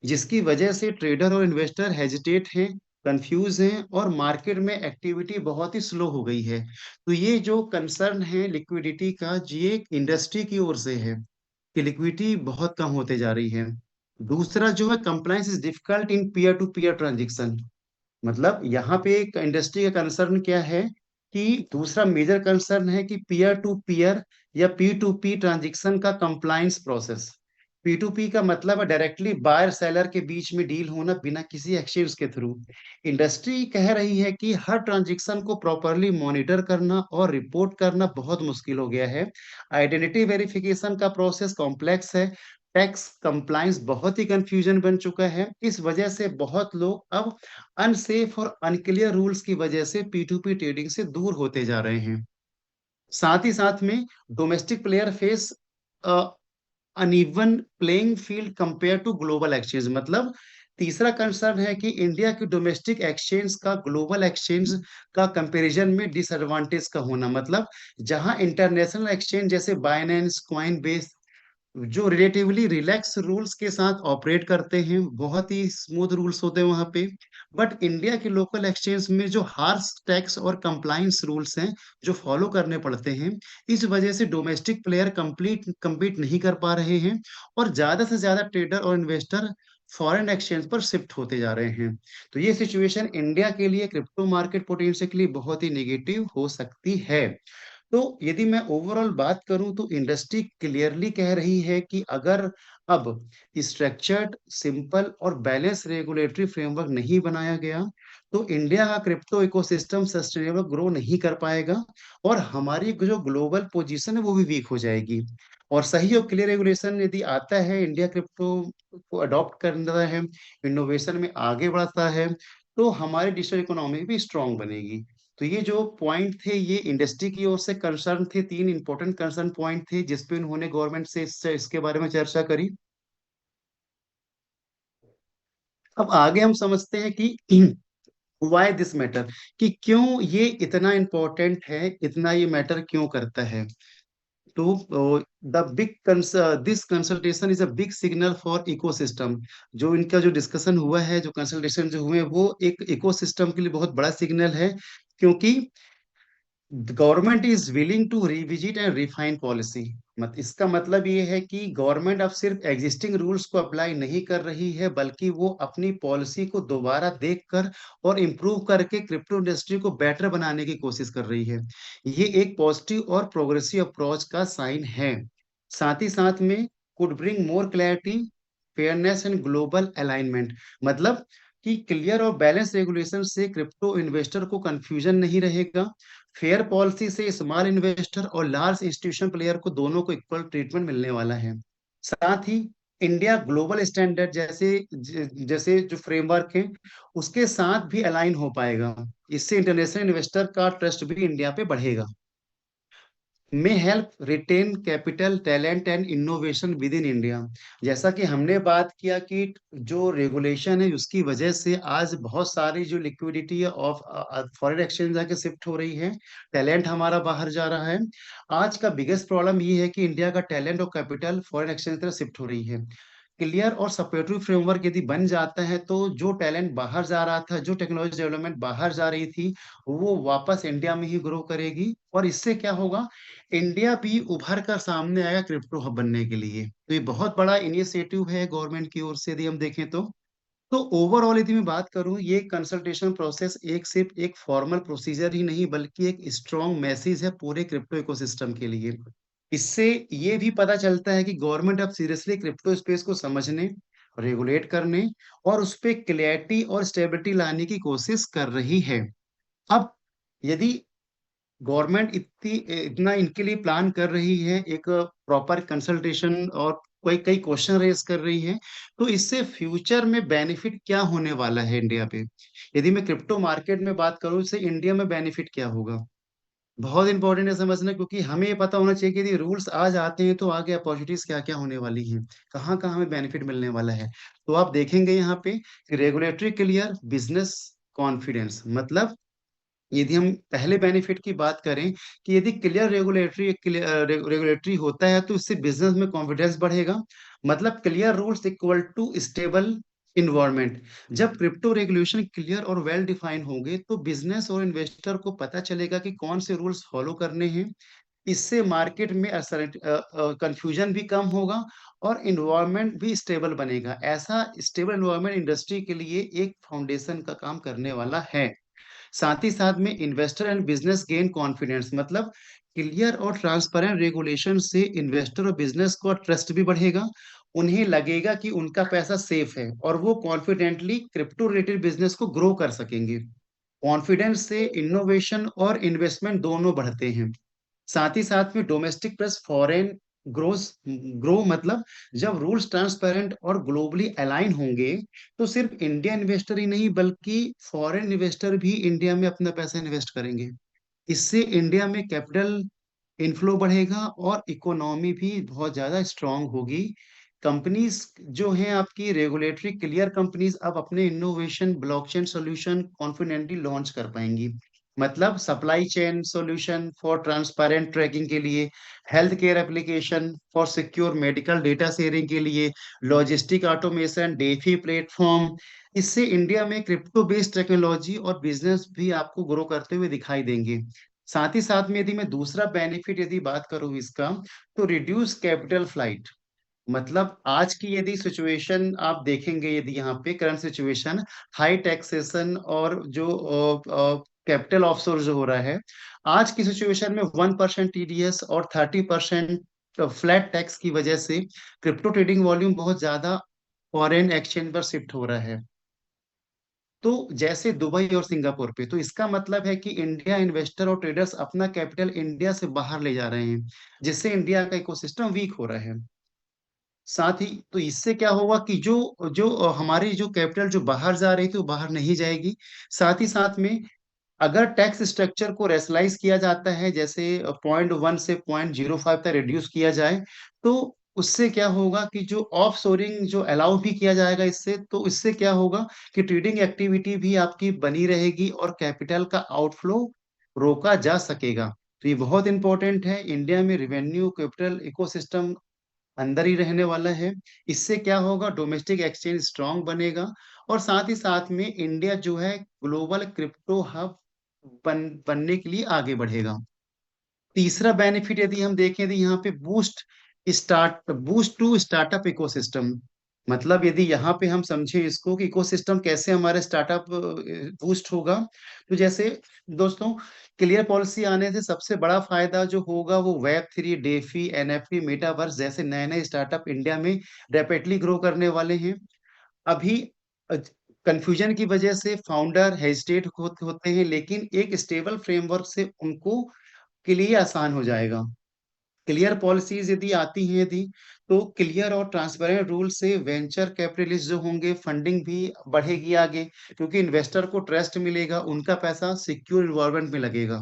जिसकी वजह से ट्रेडर और इन्वेस्टर हेजिटेट हैं, कंफ्यूज हैं और मार्केट में एक्टिविटी बहुत ही स्लो हो गई है। तो ये जो कंसर्न है लिक्विडिटी का ये इंडस्ट्री की ओर से है कि लिक्विडिटी बहुत कम होते जा रही है। दूसरा जो है compliance is difficult in peer to peer transaction. मतलब यहाँ पे एक इंडस्ट्री का कंसर्न क्या है कि दूसरा मेजर कंसर्न है कि पीयर टू पीयर या पी टू पी ट्रांजेक्शन का compliance process. P to P का मतलब है डायरेक्टली बायर सेलर के बीच में डील होना बिना किसी एक्सचेंज के थ्रू। इंडस्ट्री कह रही है कि हर ट्रांजेक्शन को प्रॉपरली मॉनिटर करना और रिपोर्ट करना बहुत मुश्किल हो गया है। आइडेंटिटी वेरिफिकेशन का प्रोसेस कॉम्प्लेक्स है। टैक्स कंप्लायंस बहुत ही कंफ्यूजन बन चुका है। इस वजह से बहुत लोग अब अनसेफ और अनक्लियर रूल्स की वजह से पी टू पी ट्रेडिंग से दूर होते जा रहे हैं। साथ ही साथ में domestic player face uneven playing field compare to global exchange. मतलब तीसरा कंसर्न है कि इंडिया की डोमेस्टिक एक्सचेंज का ग्लोबल एक्सचेंज का कंपैरिजन में डिसएडवांटेज का होना। मतलब जहां इंटरनेशनल एक्सचेंज जैसे बाइनेंस, कॉइन बेस जो रिलेटिवली रिलैक्स रूल्स के साथ ऑपरेट करते हैं, बहुत ही स्मूथ रूल्स होते हैं वहां पे, बट इंडिया के लोकल एक्सचेंज में जो हार्श टैक्स और कंप्लाइंस रूल्स हैं जो फॉलो करने पड़ते हैं, इस वजह से डोमेस्टिक प्लेयर कंप्लीट compete नहीं कर पा रहे हैं और ज्यादा से ज्यादा ट्रेडर और इन्वेस्टर फॉरेन एक्सचेंज पर शिफ्ट होते जा रहे हैं। तो ये सिचुएशन इंडिया के लिए क्रिप्टो मार्केट पोटेंशियली बहुत ही नेगेटिव हो सकती है। तो यदि मैं ओवरऑल बात करूं तो इंडस्ट्री क्लियरली कह रही है कि अगर अब स्ट्रक्चर्ड, सिंपल और बैलेंस रेगुलेटरी फ्रेमवर्क नहीं बनाया गया तो इंडिया का क्रिप्टो इकोसिस्टम सस्टेनेबल ग्रो नहीं कर पाएगा और हमारी जो ग्लोबल पोजीशन है वो भी वीक हो जाएगी। और सही और क्लियर रेगुलेशन यदि आता है, इंडिया क्रिप्टो को अडॉप्ट करता है, इनोवेशन में आगे बढ़ता है, तो हमारी डिजिटल इकोनॉमी भी स्ट्रांग बनेगी। तो ये जो पॉइंट थे ये इंडस्ट्री की ओर से कंसर्न थे, तीन इंपॉर्टेंट कंसर्न पॉइंट थे जिसपे उन्होंने गवर्नमेंट से इसके बारे में चर्चा करी। अब आगे हम समझते हैं कि व्हाई दिस मैटर, कि क्यों ये इतना इम्पोर्टेंट है, इतना ये मैटर क्यों करता है। तो the big this consultation is a big signal for ecosystem. जो इनका जो डिस्कशन हुआ है, जो कंसल्टेशन जो हुए, वो एक इकोसिस्टम के लिए बहुत बड़ा सिग्नल है, क्योंकि government is willing to revisit and refine policy. इसका मतलब ये है कि गवर्नमेंट अब सिर्फ एग्जिस्टिंग रूल्स को अप्लाई नहीं कर रही है, बल्कि वो अपनी पॉलिसी को दोबारा देखकर और इम्प्रूव करके क्रिप्टो इंडस्ट्री को बेटर बनाने की कोशिश कर रही है। ये एक पॉजिटिव और प्रोग्रेसिव अप्रोच का साइन है। साथ ही साथ में could bring more clarity, fairness and global alignment. मतलब कि क्लियर और बैलेंस रेगुलेशन से क्रिप्टो इन्वेस्टर को कंफ्यूजन नहीं रहेगा। फेयर पॉलिसी से स्मॉल इन्वेस्टर और लार्ज इंस्टीट्यूशन प्लेयर को दोनों को इक्वल ट्रीटमेंट मिलने वाला है। साथ ही इंडिया ग्लोबल स्टैंडर्ड जैसे जो फ्रेमवर्क है, उसके साथ भी अलाइन हो पाएगा। इससे इंटरनेशनल इन्वेस्टर का ट्रस्ट भी इंडिया पे बढ़ेगा। में help retain capital, talent and innovation within India. जैसा कि हमने बात किया कि जो रेगुलेशन है उसकी वजह से आज बहुत सारी जो लिक्विडिटी ऑफ फॉरेन एक्सचेंज जाके शिफ्ट हो रही है, टैलेंट हमारा बाहर जा रहा है। आज का बिगेस्ट प्रॉब्लम ये है कि इंडिया का टैलेंट और कैपिटल फॉरेन एक्सचेंज तरफ शिफ्ट हो रही है। क्लियर और सपोर्टिव फ्रेमवर्क यदि बन जाता है, तो जो टैलेंट बाहर जा रहा था, जो टेक्नोलॉजी डेवलपमेंट बाहर जा रही थी, वो वापस इंडिया में ही ग्रो करेगी। और इससे क्या होगा, इंडिया भी उभर कर सामने आएगा क्रिप्टो हब बनने के लिए। तो ये बहुत बड़ा इनिशिएटिव है गवर्नमेंट की ओर से, यदि हम देखें तो ओवरऑल यदि मैं बात करूं, ये कंसल्टेशन प्रोसेस एक सिर्फ एक फॉर्मल प्रोसीजर ही नहीं, बल्कि एक स्ट्रॉन्ग मैसेज है पूरे क्रिप्टो इकोसिस्टम के लिए। इससे ये भी पता चलता है कि गवर्नमेंट अब सीरियसली क्रिप्टो स्पेस को समझने, रेगुलेट करने और उस पर क्लैरिटी और स्टेबिलिटी लाने की कोशिश कर रही है। अब यदि गवर्नमेंट इतना इनके लिए प्लान कर रही है, एक प्रॉपर कंसल्टेशन और कोई कई क्वेश्चन रेज कर रही है, तो इससे फ्यूचर में बेनिफिट क्या होने वाला है इंडिया पे। यदि मैं क्रिप्टो मार्केट में बात करूं, इससे इंडिया में बेनिफिट क्या होगा, बहुत इंपॉर्टेंट है समझना। क्योंकि हमें ये पता होना चाहिए कि यदि रूल्स आ जाते हैं तो आगे अपॉर्चुनिटीज क्या क्या होने वाली हैं, कहाँ कहाँ हमें बेनिफिट मिलने वाला है। तो आप देखेंगे यहाँ पे रेगुलेटरी क्लियर, बिजनेस कॉन्फिडेंस। मतलब यदि हम पहले बेनिफिट की बात करें, कि यदि क्लियर रेगुलेटरी होता है, तो इससे बिजनेस में कॉन्फिडेंस बढ़ेगा। मतलब clear rules equal to stable environment. जब क्रिप्टो रेगुलेशन क्लियर और वेल डिफाइन होंगे, तो बिजनेस और इन्वेस्टर को पता चलेगा कि कौन से रूल्स फॉलो करने हैं। इससे मार्केट में कंफ्यूजन भी कम होगा और इन्वायरमेंट भी स्टेबल बनेगा। ऐसा स्टेबल इन्वायरमेंट इंडस्ट्री के लिए एक फाउंडेशन का काम करने वाला है। साथ ही साथ में investor and business gain confidence. मतलब क्लियर और ट्रांसपेरेंट रेगुलेशन से इन्वेस्टर और बिजनेस को ट्रस्ट भी बढ़ेगा। उन्हें लगेगा कि उनका पैसा सेफ है और वो कॉन्फिडेंटली क्रिप्टो रिलेटेड बिजनेस को ग्रो कर सकेंगे। कॉन्फिडेंस से इनोवेशन और इन्वेस्टमेंट दोनों बढ़ते हैं। साथ ही साथ में domestic plus foreign grows grow. मतलब जब रूल्स ट्रांसपेरेंट और ग्लोबली अलाइन होंगे, तो सिर्फ इंडियन इन्वेस्टर ही नहीं, बल्कि फॉरेन इन्वेस्टर भी इंडिया में अपना पैसा इन्वेस्ट करेंगे। इससे इंडिया में कैपिटल इनफ्लो बढ़ेगा और इकोनॉमी भी बहुत ज्यादा स्ट्रांग होगी। कंपनीज जो हैं आपकी रेगुलेटरी क्लियर कंपनीज अब अपने innovation blockchain solution confidently launch कर पाएंगी। मतलब supply chain solution for transparent tracking के लिए, health care application for secure medical data sharing के लिए, लॉजिस्टिक ऑटोमेशन, डेफी प्लेटफॉर्म। इससे इंडिया में क्रिप्टो बेस्ड टेक्नोलॉजी और बिजनेस भी आपको ग्रो करते हुए दिखाई देंगे। साथ ही साथ में यदि मैं दूसरा बेनिफिट यदि बात करूं इसका, तो रिड्यूस कैपिटल फ्लाइट। मतलब आज की यदि सिचुएशन आप देखेंगे, यदि यहाँ पे करंट सिचुएशन, हाई टैक्सेशन और जो कैपिटल ऑफशोर जो हो रहा है, आज की सिचुएशन में 1% टीडीएस और 30% फ्लैट टैक्स की वजह से क्रिप्टो ट्रेडिंग वॉल्यूम बहुत ज्यादा फॉरेन एक्सचेंज पर शिफ्ट हो रहा है। तो जैसे दुबई और सिंगापुर पे, तो इसका मतलब है कि इंडिया इन्वेस्टर और ट्रेडर्स अपना कैपिटल इंडिया से बाहर ले जा रहे हैं, जिससे इंडिया का इकोसिस्टम वीक हो रहा है। साथ ही तो इससे क्या होगा कि जो जो हमारी जो कैपिटल जो बाहर जा रही थी वो बाहर नहीं जाएगी। साथ ही साथ में अगर टैक्स स्ट्रक्चर को रेशनलाइज किया जाता है, जैसे 0.1 से 0.05 तक रिड्यूस किया जाए, तो उससे क्या होगा कि जो ऑफ शोरिंग जो अलाउ भी किया जाएगा, इससे तो इससे क्या होगा कि ट्रेडिंग एक्टिविटी भी आपकी बनी रहेगी और कैपिटल का आउटफ्लो रोका जा सकेगा। तो ये बहुत इंपॉर्टेंट है। इंडिया में रिवेन्यू कैपिटल इकोसिस्टम अंदर ही रहने वाला है। इससे क्या होगा, डोमेस्टिक एक्सचेंज स्ट्रांग बनेगा और साथ ही साथ में इंडिया जो है ग्लोबल क्रिप्टो हब बनने के लिए आगे बढ़ेगा। तीसरा बेनिफिट यदि हम देखें, यदि यहाँ पे बूस्ट टू स्टार्टअप इकोसिस्टम, मतलब यदि यहाँ पे हम समझे इसको कि इकोसिस्टम कैसे हमारे स्टार्टअप बूस्ट होगा, तो जैसे दोस्तों, क्लियर पॉलिसी आने से सबसे बड़ा फायदा जो होगा वो वेब 3, डेफी, एनएफटी, मेटावर्स जैसे नए नए स्टार्टअप इंडिया में रैपिडली ग्रो करने वाले हैं। अभी कंफ्यूजन की वजह से फाउंडर हेजिटेट होते हैं, लेकिन एक स्टेबल फ्रेमवर्क से उनको के लिए आसान हो जाएगा। क्लियर पॉलिसीज यदि आती हैं, यदि तो क्लियर और ट्रांसपेरेंट रूल से वेंचर कैपिटलिस्ट जो होंगे, फंडिंग भी बढ़ेगी आगे, क्योंकि इन्वेस्टर को ट्रस्ट मिलेगा, उनका पैसा सिक्योर इन्वायरमेंट में लगेगा।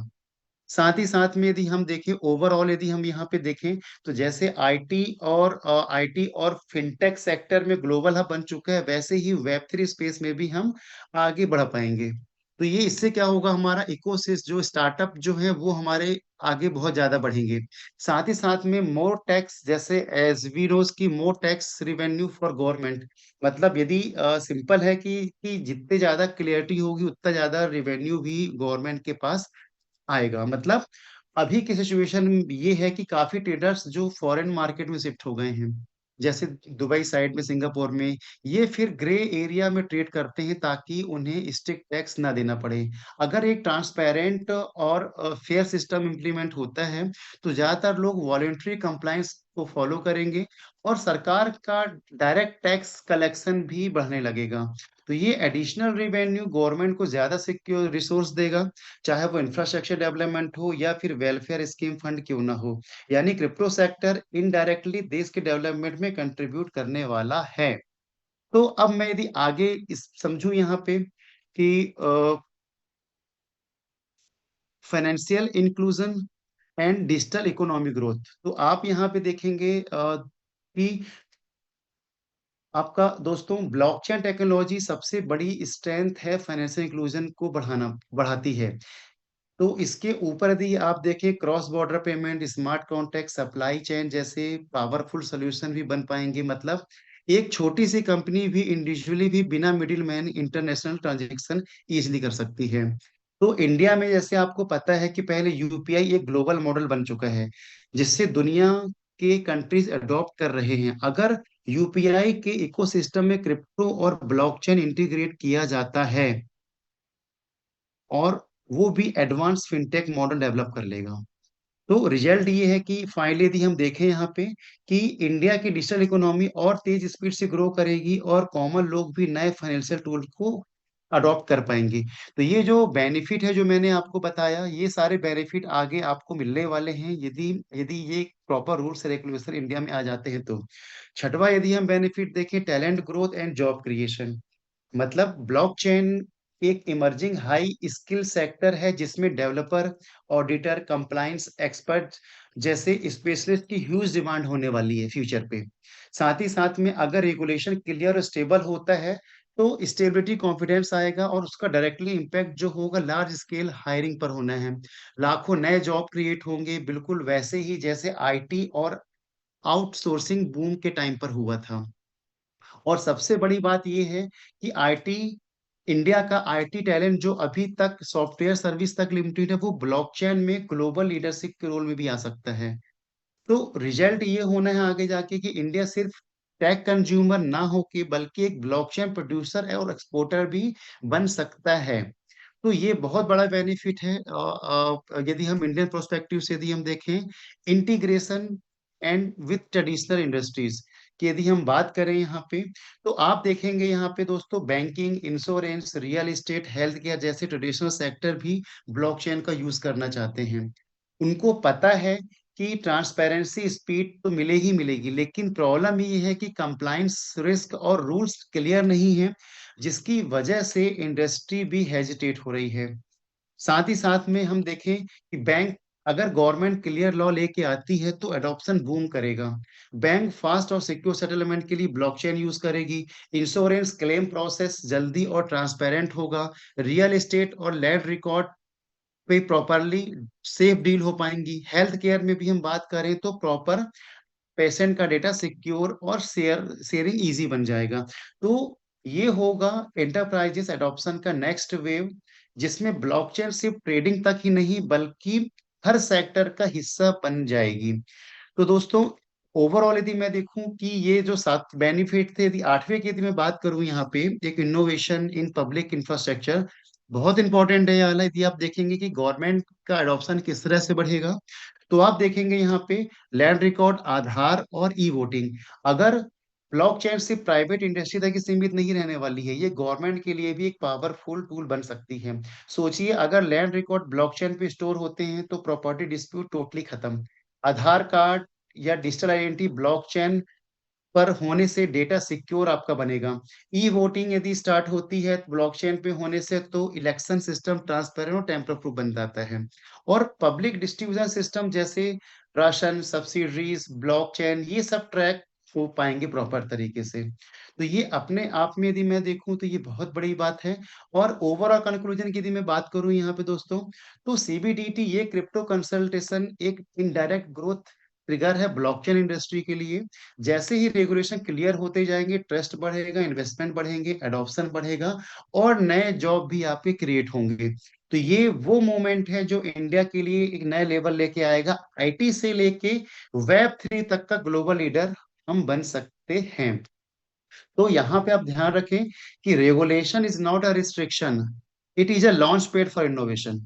साथ ही साथ में यदि हम देखें ओवरऑल, यदि हम यहाँ पे देखें, तो जैसे आईटी और फिनटेक सेक्टर में ग्लोबल हब बन चुका है, वैसे ही वेब 3 स्पेस में भी हम आगे बढ़ पाएंगे। तो ये इससे क्या होगा, हमारा इकोसिस जो स्टार्टअप जो है वो हमारे आगे बहुत ज्यादा बढ़ेंगे। साथ ही साथ में मोर टैक्स, जैसे एज वी नोज की more tax revenue for government, मतलब यदि सिंपल है कि जितने ज्यादा क्लियरिटी होगी उतना ज्यादा रिवेन्यू भी गवर्नमेंट के पास आएगा। मतलब अभी की सिचुएशन ये है कि काफी ट्रेडर्स जो फॉरेन मार्केट में शिफ्ट हो गए हैं, जैसे दुबई साइड में, सिंगापुर में, ये फिर ग्रे एरिया में ट्रेड करते हैं ताकि उन्हें स्ट्रिक्ट टैक्स ना देना पड़े। अगर एक ट्रांसपेरेंट और फेयर सिस्टम इम्प्लीमेंट होता है, तो ज्यादातर लोग वॉलेंट्री कंप्लायंस को फॉलो करेंगे और सरकार का डायरेक्ट टैक्स कलेक्शन भी बढ़ने लगेगा। तो ये एडिशनल रिवेन्यू गवर्नमेंट को ज्यादा सिक्योर रिसोर्स देगा, चाहे वो इंफ्रास्ट्रक्चर डेवलपमेंट हो या फिर वेलफेयर स्कीम फंड क्यों ना हो। यानी क्रिप्टो सेक्टर इनडायरेक्टली देश के डेवलपमेंट में कंट्रीब्यूट करने वाला है। तो अब मैं यदि आगे इस समझूं यहाँ पे कि financial inclusion and digital economy growth, तो आप यहाँ पे देखेंगे कि आपका दोस्तों ब्लॉकचेन टेक्नोलॉजी सबसे बड़ी स्ट्रेंथ है, फाइनेंशियल इंक्लूजन को बढ़ाती है। तो इसके ऊपर यदि आप देखें, cross border payment, smart contract, supply chain जैसे पावरफुल सोल्यूशन भी बन पाएंगे। मतलब एक छोटी सी कंपनी भी इंडिविजुअली भी बिना middle man international transaction easily कर सकती है। तो इंडिया में जैसे आपको पता है कि पहले यूपीआई एक ग्लोबल मॉडल बन चुका है, जिससे दुनिया के कंट्रीज अडॉप्ट कर रहे हैं। अगर यूपीआई के इकोसिस्टम में क्रिप्टो और ब्लॉकचेन इंटीग्रेट किया जाता है, और वो भी एडवांस फिनटेक मॉडल डेवलप कर लेगा, तो रिजल्ट ये है कि फाइनली यदि हम देखें यहाँ पे कि इंडिया की डिजिटल इकोनॉमी और तेज स्पीड से ग्रो करेगी और कॉमन लोग भी नए फाइनेंशियल टूल को अडॉप्ट कर पाएंगे। तो ये जो बेनिफिट है जो मैंने आपको बताया, ये सारे बेनिफिट आगे आपको मिलने वाले हैं यदि यदि ये प्रॉपर रूल्स रेगुलेशन इंडिया में आ जाते हैं तो। छठवा यदि हम बेनिफिट देखें, talent growth and job creation, मतलब ब्लॉकचेन एक इमर्जिंग हाई स्किल सेक्टर है जिसमें डेवलपर, ऑडिटर, कंप्लायंस एक्सपर्ट जैसे स्पेशलिस्ट की ह्यूज डिमांड होने वाली है फ्यूचर पे। साथ ही साथ में अगर रेगुलेशन क्लियर और स्टेबल होता है, तो स्टेबिलिटी कॉन्फिडेंस आएगा और उसका डायरेक्टली इम्पैक्ट जो होगा लार्ज स्केल हायरिंग पर होना है। लाखों नए जॉब क्रिएट होंगे, बिल्कुल वैसे ही जैसे आईटी और आउटसोर्सिंग बूम के टाइम पर हुआ था। और सबसे बड़ी बात यह है कि आईटी, इंडिया का आईटी टैलेंट जो अभी तक सॉफ्टवेयर सर्विस तक लिमिटेड है, वो ब्लॉकचेन में ग्लोबल लीडरशिप के रोल में भी आ सकता है। तो रिजल्ट ये होना है आगे जाके कि इंडिया सिर्फ टेक कंज्यूमर ना होके बल्कि एक ब्लॉकचेन प्रोड्यूसर है और एक्सपोर्टर भी बन सकता है। तो ये बहुत बड़ा बेनिफिट है। यदि हम इंडियन प्रोस्पेक्टिव से यदि हम देखें, integration and with traditional industries की यदि हम बात करें यहाँ पे, तो आप देखेंगे यहाँ पे दोस्तों, banking, insurance, real estate, health care जैसे ट्रेडिशनल सेक्टर भी ब्लॉकचेन का यूज करना चाहते हैं। उनको पता है कि ट्रांसपेरेंसी स्पीड तो मिले ही मिलेगी, लेकिन प्रॉब्लम ये है कि कंप्लायंस रिस्क और रूल्स क्लियर नहीं है, जिसकी वजह से इंडस्ट्री भी हेजिटेट हो रही है। साथ ही साथ में हम देखें कि बैंक, अगर गवर्नमेंट क्लियर लॉ लेके आती है तो एडॉप्शन बूम करेगा। बैंक फास्ट और सिक्योर सेटलमेंट के लिए ब्लॉकचेन यूज करेगी। इंश्योरेंस क्लेम प्रोसेस जल्दी और ट्रांसपेरेंट होगा। रियल एस्टेट और लैंड रिकॉर्ड पे प्रॉपरली सेफ डील हो पाएंगी। हेल्थ केयर में भी हम बात करें तो प्रॉपर पेशेंट का डेटा सिक्योर और शेयरिंग इजी बन जाएगा। तो ये होगा एंटरप्राइजेस एडॉप्शन का नेक्स्ट वेव, जिसमें ब्लॉकचेन सिर्फ ट्रेडिंग तक ही नहीं बल्कि हर सेक्टर का हिस्सा बन जाएगी। तो दोस्तों, ओवरऑल यदि मैं देखूं कि ये जो 7 बेनिफिट थे, यदि 8वें की यदि मैं बात करूं, यहाँ पे एक इनोवेशन इन पब्लिक इंफ्रास्ट्रक्चर बहुत इंपॉर्टेंट है। ये वाला यदि आप देखेंगे कि गवर्नमेंट का एडॉप्शन किस तरह से बढ़ेगा, तो आप देखेंगे यहाँ पे लैंड रिकॉर्ड, आधार और ई वोटिंग। अगर ब्लॉकचेन सिर्फ प्राइवेट इंडस्ट्री तक ही सीमित नहीं रहने वाली है, ये गवर्नमेंट के लिए भी एक पावरफुल टूल बन सकती है। सोचिए, अगर लैंड रिकॉर्ड ब्लॉकचेन पे स्टोर होते हैं तो प्रॉपर्टी डिस्प्यूट टोटली खत्म। आधार कार्ड या डिजिटल आइडेंटिटी ब्लॉकचेन पर होने से डेटा सिक्योर आपका बनेगा। ई वोटिंग यदि स्टार्ट होती है ब्लॉकचेन पे होने से, तो इलेक्शन सिस्टम ट्रांसपेरेंट और टेम्पर प्रूफ बन जाता है। और पब्लिक डिस्ट्रीब्यूशन सिस्टम जैसे राशन, सब्सिडीज, ब्लॉकचेन, ये सब ट्रैक हो पाएंगे प्रॉपर तरीके से। तो ये अपने आप में यदि मैं देखूं तो ये बहुत बड़ी बात है। और ओवरऑल कंक्लूजन की यदि मैं बात करूं यहाँ पे दोस्तों, तो सीबीडीटी ये क्रिप्टो कंसल्टेशन एक इनडायरेक्ट ग्रोथ ट्रिगर है ब्लॉकचेन इंडस्ट्री के लिए। जैसे ही रेगुलेशन क्लियर होते जाएंगे, ट्रस्ट बढ़ेगा, इन्वेस्टमेंट बढ़ेंगे, एडॉप्शन बढ़ेगा और नए जॉब भी आपके क्रिएट होंगे। तो ये वो मोमेंट है जो इंडिया के लिए एक नए लेवल लेके आएगा। आईटी से लेके वेब 3 तक का ग्लोबल लीडर हम बन सकते हैं। तो यहाँ पे आप ध्यान रखें कि regulation is not a restriction, it is a launch pad for innovation.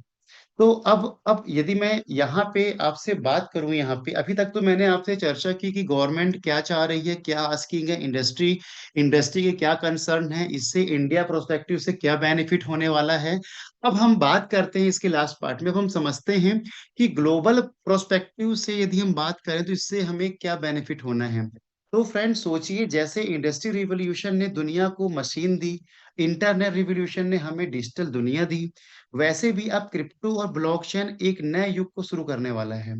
तो अब यदि मैं यहाँ पे आपसे बात करूं, यहाँ पे अभी तक तो मैंने आपसे चर्चा की कि गवर्नमेंट क्या चाह रही है, क्या आस्किंग है, इंडस्ट्री इंडस्ट्री के क्या कंसर्न है, इससे इंडिया प्रोस्पेक्टिव से क्या बेनिफिट होने वाला है। अब हम बात करते हैं इसके लास्ट पार्ट में। अब हम समझते हैं कि ग्लोबल प्रोस्पेक्टिव से यदि हम बात करें तो इससे हमें क्या बेनिफिट होना है। तो फ्रेंड्स, सोचिए, जैसे इंडस्ट्री रिवॉल्यूशन ने दुनिया को मशीन दी, इंटरनेट रिवॉल्यूशन ने हमें डिजिटल दुनिया दी, वैसे भी अब क्रिप्टो और ब्लॉकचेन एक नए युग को शुरू करने वाला है।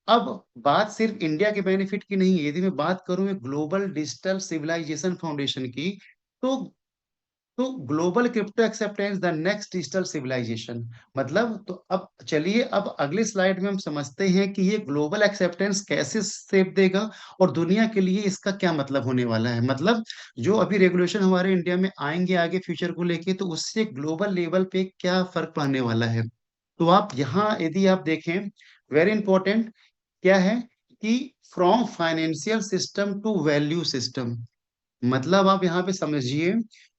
अब बात सिर्फ इंडिया के बेनिफिट की नहीं है, यदि मैं बात करूं एक ग्लोबल डिजिटल सिविलाइजेशन फाउंडेशन की, तो तो global crypto acceptance the next digital civilisation. मतलब, तो अब चलिए, अब अगली स्लाइड में हम समझते हैं कि ये ग्लोबल एक्सेप्टेंस कैसे शेप देगा और दुनिया के लिए इसका क्या मतलब होने वाला है। मतलब, जो अभी रेगुलेशन हमारे इंडिया में आएंगे आगे फ्यूचर को लेके, तो उससे ग्लोबल लेवल पे क्या फर्क पड़ने वाला है। तो आप यहाँ यदि आप देखें, वेरी इंपॉर्टेंट क्या है कि from financial system to value system. मतलब आप यहाँ पे समझिए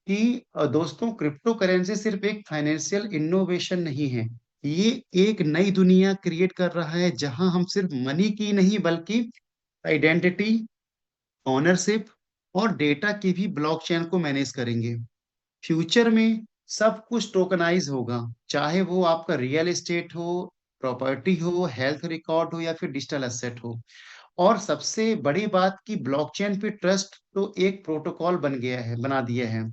कि दोस्तों, क्रिप्टो करेंसी सिर्फ एक फाइनेंशियल इनोवेशन नहीं है, ये एक नई दुनिया क्रिएट कर रहा है जहां हम सिर्फ मनी की नहीं बल्कि आइडेंटिटी, ओनरशिप और डेटा की भी ब्लॉकचेन को मैनेज करेंगे। फ्यूचर में सब कुछ टोकनाइज होगा, चाहे वो आपका रियल एस्टेट हो, प्रॉपर्टी हो, हेल्थ रिकॉर्ड हो या फिर डिजिटल एसेट हो। और सबसे बड़ी बात कि ब्लॉकचेन पे ट्रस्ट तो एक प्रोटोकॉल बना दिया है।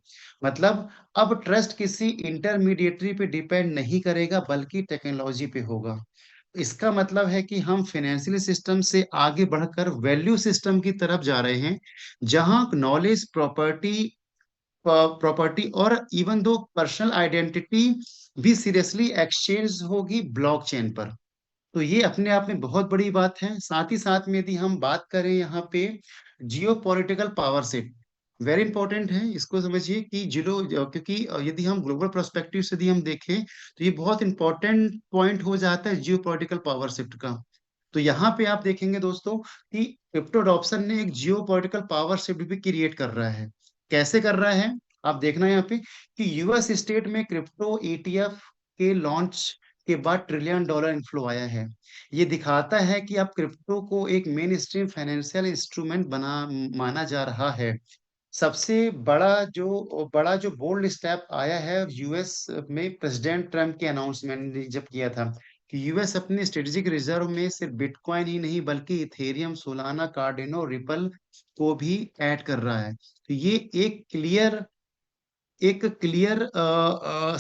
मतलब, अब ट्रस्ट किसी इंटरमीडिएटरी पे डिपेंड नहीं करेगा बल्कि टेक्नोलॉजी पे होगा। इसका मतलब है कि हम फाइनेंशियल सिस्टम से आगे बढ़कर वैल्यू सिस्टम की तरफ जा रहे हैं, जहां नॉलेज, प्रॉपर्टी और इवन दो पर्सनल आइडेंटिटी भी सीरियसली एक्सचेंज होगी ब्लॉकचेन पर। तो ये अपने आप में बहुत बड़ी बात है। साथ ही साथ में यदि हम बात करें यहाँ पे जियो political power shift, very important है, इसको समझिए कि क्योंकि यदि हम ग्लोबल प्रोस्पेक्टिव से यदि हम देखें तो ये बहुत इंपॉर्टेंट पॉइंट हो जाता है जियो पॉलिटिकल पावर शिफ्ट का। तो यहाँ पे आप देखेंगे दोस्तों कि क्रिप्टो अडॉप्शन ने एक जियो पॉलिटिकल पावर शिफ्ट भी क्रिएट कर रहा है। कैसे कर रहा है, आप देखना यहाँ पे कि यूएस स्टेट में क्रिप्टो ईटीएफ के लॉन्च के बाद $1 ट्रिलियन इनफ्लो आया है। ये दिखाता है कि अब क्रिप्टो को एक मेन स्ट्रीम फाइनेंशियल इंस्ट्रूमेंट बना माना जा रहा है। सबसे बड़ा जो बोल्ड स्टेप आया है यूएस में, प्रेसिडेंट ट्रम्प के अनाउंसमेंट ने जब किया था कि यूएस अपने स्ट्रेटेजिक रिजर्व में सिर्फ बिटकॉइन ही नहीं बल्कि इथेरियम, सोलाना, कार्डिनो, रिपल को भी ऐड कर रहा है। तो ये एक क्लियर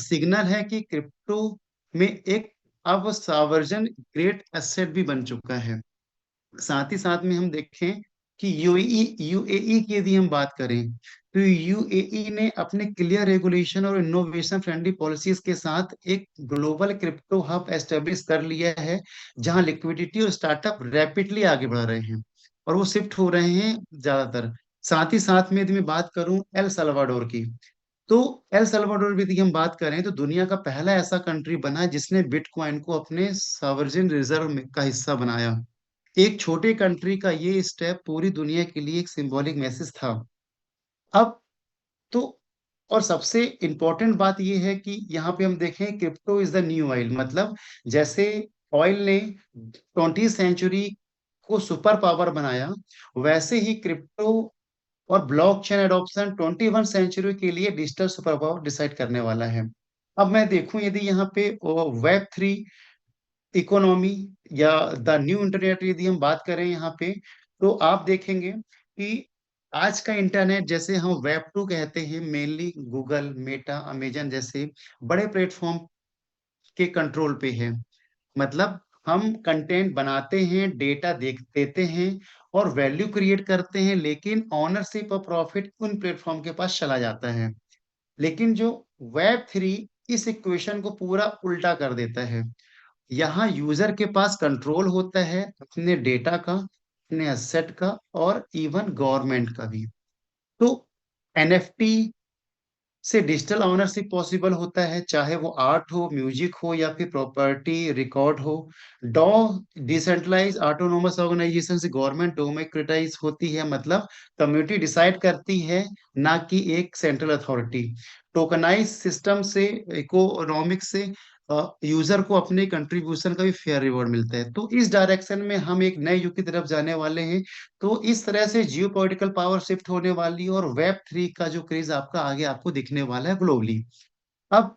सिग्नल है कि क्रिप्टो में एक अब सावर्जन ग्रेट एसेट भी बन चुका है। साथ ही साथ में हम देखें कि यूएई यूएई की यदि हम बात करें, तो यूएई ने अपने क्लियर रेगुलेशन और इनोवेशन फ्रेंडली पॉलिसीज के साथ एक ग्लोबल क्रिप्टो हब एस्टेब्लिश कर लिया है, जहां लिक्विडिटी और स्टार्टअप रैपिडली आगे बढ़ रहे हैं और वो शिफ्ट हो रहे हैं ज्यादातर। साथ ही साथ में यदि मैं बात करूं एल सल्वाडोर की, तो एल सल्वाडोर भी यदि हम बात करें तो दुनिया का पहला ऐसा कंट्री बना है जिसने बिटकॉइन को अपने सॉवरेन रिजर्व का हिस्सा बनाया। एक छोटे कंट्री का ये स्टेप पूरी दुनिया के लिए एक सिंबॉलिक मैसेज था। अब तो और सबसे इम्पोर्टेंट बात यह है कि यहाँ पे हम देखें crypto is the new oil, मतलब जैसे ऑयल ने 20वीं सेंचुरी को सुपर पावर बनाया, वैसे ही क्रिप्टो और ब्लॉकचेन एडॉप्शन 21वीं सेंचुरी के लिए डिजिटल सुपर पावर डिसाइड करने वाला है। अब मैं देखूं यदि यहाँ पे वेब 3 इकोनॉमी या द न्यू इंटरनेट यदि हम बात करें यहाँ पे, तो आप देखेंगे कि आज का इंटरनेट, जैसे हम वेब 2 कहते हैं, मेनली गूगल, मेटा, अमेजन जैसे बड़े प्लेटफॉर्म के कंट्रोल पे है। मतलब हम कंटेंट बनाते हैं, डेटा देख देते हैं और वैल्यू क्रिएट करते हैं, लेकिन ऑनरशिप और प्रॉफिट उन प्लेटफॉर्म के पास चला जाता है। लेकिन जो वेब 3 इस इक्वेशन को पूरा उल्टा कर देता है। यहाँ यूजर के पास कंट्रोल होता है अपने डेटा का, अपने एसेट का और इवन गवर्नमेंट का भी। तो एनएफटी से डिजिटल ऑनरशिप पॉसिबल होता है, चाहे वो आर्ट हो, म्यूजिक हो या फिर प्रॉपर्टी रिकॉर्ड हो। डॉ डिसेंट्रलाइज ऑटोनोमस ऑर्गेनाइजेशन से गवर्नमेंट डेमोक्रेटाइज होती है, मतलब कम्युनिटी डिसाइड करती है, ना कि एक सेंट्रल अथॉरिटी। टोकनाइज सिस्टम से, इकोनॉमिक से यूजर को अपने कंट्रीब्यूशन का भी फेयर रिवॉर्ड मिलता है। तो इस डायरेक्शन में हम एक नए युग की तरफ जाने वाले हैं। तो इस तरह से जियो पॉलिटिकल पावर शिफ्ट होने वाली है और वेब 3 का जो क्रेज आपका आगे आपको दिखने वाला है ग्लोबली। अब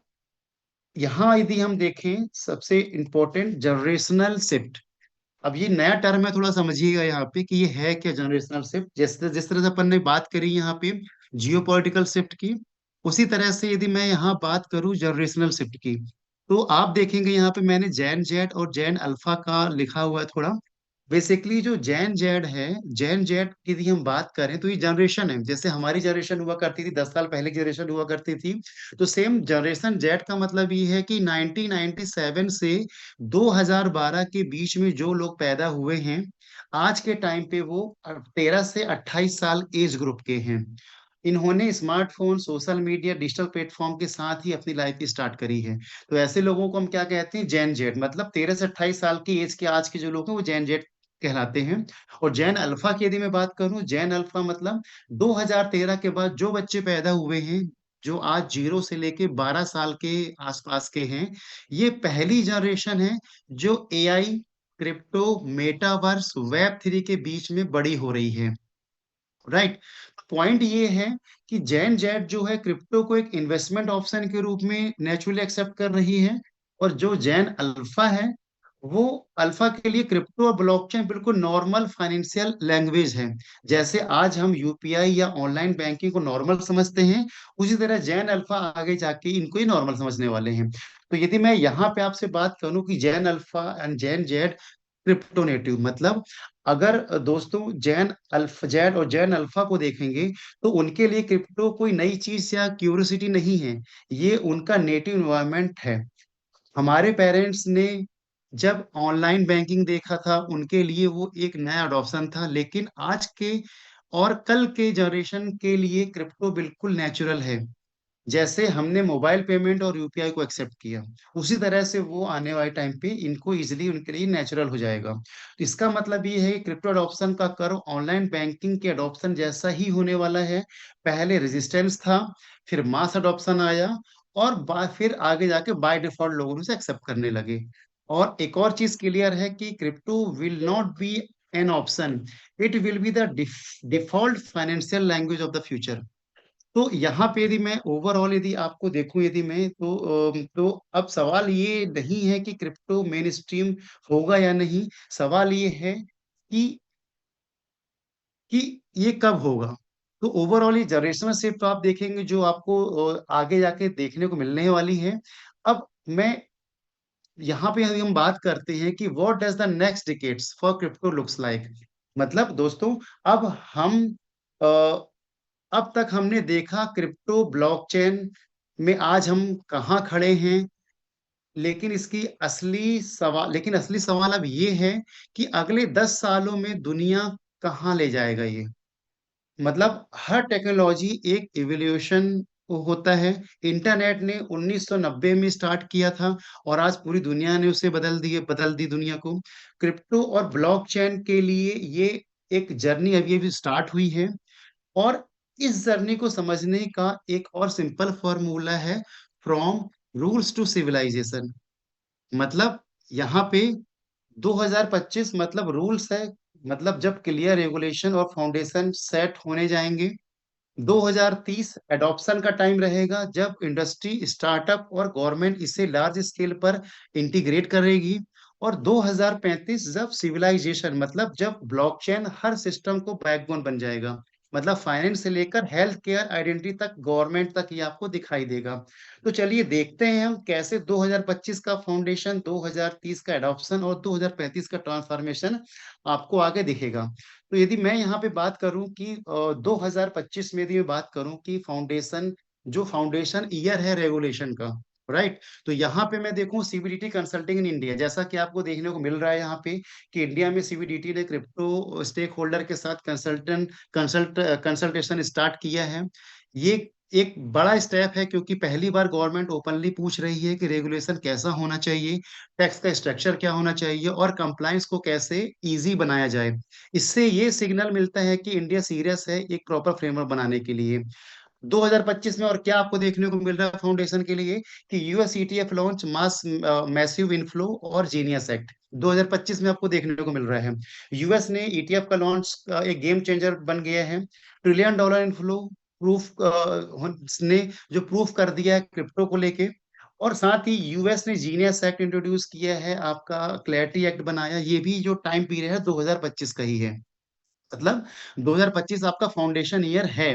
यहाँ यदि हम देखें सबसे इंपॉर्टेंट जनरेशनल शिफ्ट। अब ये नया टर्म है, थोड़ा समझिएगा यहाँ पे कि ये है क्या जनरेशनल शिफ्ट। जैसे जिस तरह से अपन ने बात करी यहाँ पे जियो पॉलिटिकल शिफ्ट की, उसी तरह से यदि मैं यहाँ बात करूँ जनरेशनल शिफ्ट की, तो आप देखेंगे यहाँ पे मैंने जैन जेड और जैन अल्फा का लिखा हुआ है थोड़ा। बेसिकली जो जैन जेड है, जैन जेड की यदि हम बात करें तो ये जनरेशन है, जैसे हमारी जनरेशन हुआ करती थी, 10 साल पहले की जनरेशन हुआ करती थी। तो सेम जनरेशन जेड का मतलब ये है कि 1997 से 2012 के बीच में जो लोग पैदा हुए हैं, आज के टाइम पे वो 13 से 28 साल एज ग्रुप के हैं। इन्होंने smartphone, social media, digital platform के साथ ही अपनी लाइफ स्टार्ट करी है। तो ऐसे लोगों को हम क्या कहते हैं, जैन जेड, मतलब 13 से 28 साल की एज के आज के जो लोग हैं वो जैन जेड कहलाते हैं। और जैन अल्फा की यदि मैं बात करूं, जैन अल्फा मतलब 2013 के बाद जो बच्चे पैदा हुए हैं, जो आज 0 से लेके 12 साल के आसपास के हैं, ये पहली जनरेशन है जो एआई, क्रिप्टो, मेटावर्स, वेब 3 के बीच में बड़ी हो रही है। राइट। पॉइंट ये है कि जैन जेट जो है क्रिप्टो को एक इन्वेस्टमेंट ऑप्शन के रूप में नेचुरली एक्सेप्ट कर रही है। और जो जैन अल्फा है, वो अल्फा के लिए क्रिप्टो और ब्लॉकचेन बिल्कुल नॉर्मल फाइनेंशियल लैंग्वेज है। जैसे आज हम यूपीआई या ऑनलाइन बैंकिंग को नॉर्मल समझते हैं, उसी तरह जैन अल्फा आगे जाके इनको ही नॉर्मल समझने वाले हैं। तो यदि मैं यहाँ पे आपसे बात करूं कि Jain alpha and Jain Z crypto native, मतलब अगर दोस्तों जैन अल्फा जेड और जैन अल्फा को देखेंगे, तो उनके लिए क्रिप्टो कोई नई चीज या क्यूरियोसिटी नहीं है, ये उनका नेटिव एनवायरनमेंट है। हमारे पेरेंट्स ने जब ऑनलाइन बैंकिंग देखा था, उनके लिए वो एक नया अडॉप्शन था, लेकिन आज के और कल के जनरेशन के लिए क्रिप्टो बिल्कुल नेचुरल है। जैसे हमने मोबाइल पेमेंट और यूपीआई को एक्सेप्ट किया, उसी तरह से वो आने वाले टाइम पे इनको इजिली उनके लिए नेचुरल हो जाएगा। तो इसका मतलब ये है कि क्रिप्टो अडॉप्शन का कर्व ऑनलाइन बैंकिंग के अडॉप्शन जैसा ही होने वाला है। पहले रेजिस्टेंस था, फिर मास अडॉप्शन आया, और फिर आगे जाके बाय डिफॉल्ट लोगों ने उसे एक्सेप्ट करने लगे। और एक और चीज क्लियर है कि crypto will not be an option, it will be the default financial language of the future. तो यहाँ पे यदि मैं ओवरऑल यदि आपको देखूं, यदि मैं तो अब सवाल ये नहीं है कि क्रिप्टो मेन स्ट्रीम होगा या नहीं। सवाल ये है कि ये कब होगा। तो ओवरऑल ये जनरेशनल शिफ्ट आप देखेंगे जो आपको आगे जाके देखने को मिलने वाली है। अब मैं यहाँ पे यदि हम बात करते हैं कि what does the next decades for crypto looks like, मतलब दोस्तों अब हम अब तक हमने देखा क्रिप्टो ब्लॉकचेन में आज हम कहाँ खड़े हैं, लेकिन असली सवाल अब ये है कि अगले 10 सालों में दुनिया कहाँ ले जाएगा ये। मतलब हर टेक्नोलॉजी एक इवोल्यूशन होता है। इंटरनेट ने 1990 में स्टार्ट किया था और आज पूरी दुनिया ने उसे बदल दी दुनिया को। क्रिप्टो और ब्लॉकचेन के लिए ये एक जर्नी अभी अभी स्टार्ट हुई है। और इस जर्नी को समझने का एक और सिंपल फॉर्मूला है, फ्रॉम रूल्स टू सिविलाइजेशन। मतलब यहाँ पे 2025 मतलब रूल्स है, मतलब जब क्लियर रेगुलेशन और फाउंडेशन सेट होने जाएंगे। 2030 एडॉप्शन का टाइम रहेगा, जब इंडस्ट्री, स्टार्टअप और गवर्नमेंट इसे लार्ज स्केल पर इंटीग्रेट करेगी। और 2035 जब सिविलाइजेशन, मतलब जब ब्लॉकचेन हर सिस्टम को बैकबोन बन जाएगा। मतलब फाइनेंस से लेकर हेल्थ केयर, आइडेंटिटी तक, गवर्नमेंट तक ये आपको दिखाई देगा। तो चलिए देखते हैं हम कैसे 2025 का फाउंडेशन, 2030 का एडॉप्शन और 2035 का ट्रांसफॉर्मेशन आपको आगे दिखेगा। तो यदि मैं यहाँ पे बात करूं कि 2025 में यदि मैं बात करूं कि फाउंडेशन, जो फाउंडेशन ईयर है रेगुलेशन का, राइट। तो यहाँ पे मैं देखूं सीबीडीटी कंसल्टिंग इन इंडिया, जैसा कि आपको देखने को मिल रहा है यहाँ पे कि इंडिया में सीबीडीटी ने क्रिप्टो स्टेक होल्डर के साथ कंसल्टेशन स्टार्ट किया है। ये एक बड़ा स्टेप है, क्योंकि पहली बार गवर्नमेंट ओपनली पूछ रही है कि रेगुलेशन कैसा होना चाहिए, टैक्स का स्ट्रक्चर क्या होना चाहिए और कंप्लायंस को कैसे इजी बनाया जाए। इससे ये सिग्नल मिलता है कि इंडिया सीरियस है एक प्रॉपर फ्रेमवर्क बनाने के लिए। 2025 में और क्या आपको देखने को मिल रहा है फाउंडेशन के लिए कि यूएस ईटीएफ लॉन्च, मास मैसिव इनफ्लो और जीनियस एक्ट 2025 में आपको देखने को मिल रहा है। यूएस ने ईटीएफ का लॉन्च एक गेम चेंजर बन गया है। $1 ट्रिलियन इनफ्लो प्रूफ ने जो प्रूफ कर दिया है क्रिप्टो को लेके। और साथ ही यूएस ने जीनियस एक्ट इंट्रोड्यूस किया है, आपका क्लैरिटी एक्ट बनाया, ये भी जो टाइम पीरियड है 2025 का ही है। मतलब 2025 आपका फाउंडेशन ईयर है।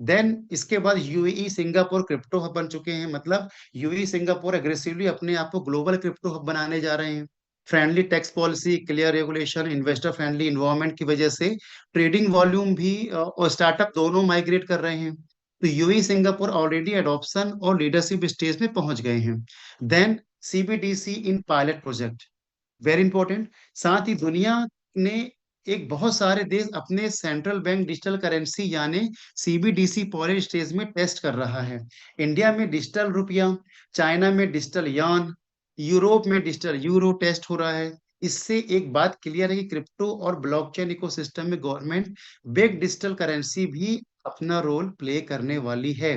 देन इसके बाद यूएई सिंगापुर क्रिप्टो हब बन चुके हैं। मतलब यूएई सिंगापुर एग्रेसिवली अपने आप को ग्लोबल क्रिप्टो हब बनाने जा रहे हैं। Friendly tax policy, clear regulation, investor friendly environment की वजह से ट्रेडिंग वॉल्यूम भी और स्टार्टअप दोनों माइग्रेट कर रहे हैं। तो यूएई सिंगापुर ऑलरेडी एडॉप्शन और लीडरशिप स्टेज में पहुंच गए हैं। देन सीबीडीसी इन पायलट प्रोजेक्ट, वेरी इंपॉर्टेंट। साथ ही दुनिया ने एक बहुत सारे देश अपने सेंट्रल बैंक डिजिटल करेंसी यानी सीबीडीसी पॉलिश स्टेज में टेस्ट कर रहा है। इंडिया में डिजिटल रुपया, चाइना में डिजिटल यान, यूरोप में डिजिटल यूरो टेस्ट हो रहा है। इससे एक बात क्लियर है कि क्रिप्टो और ब्लॉकचेन इकोसिस्टम में गवर्नमेंट बेग डिजिटल करेंसी भी अपना रोल प्ले करने वाली है।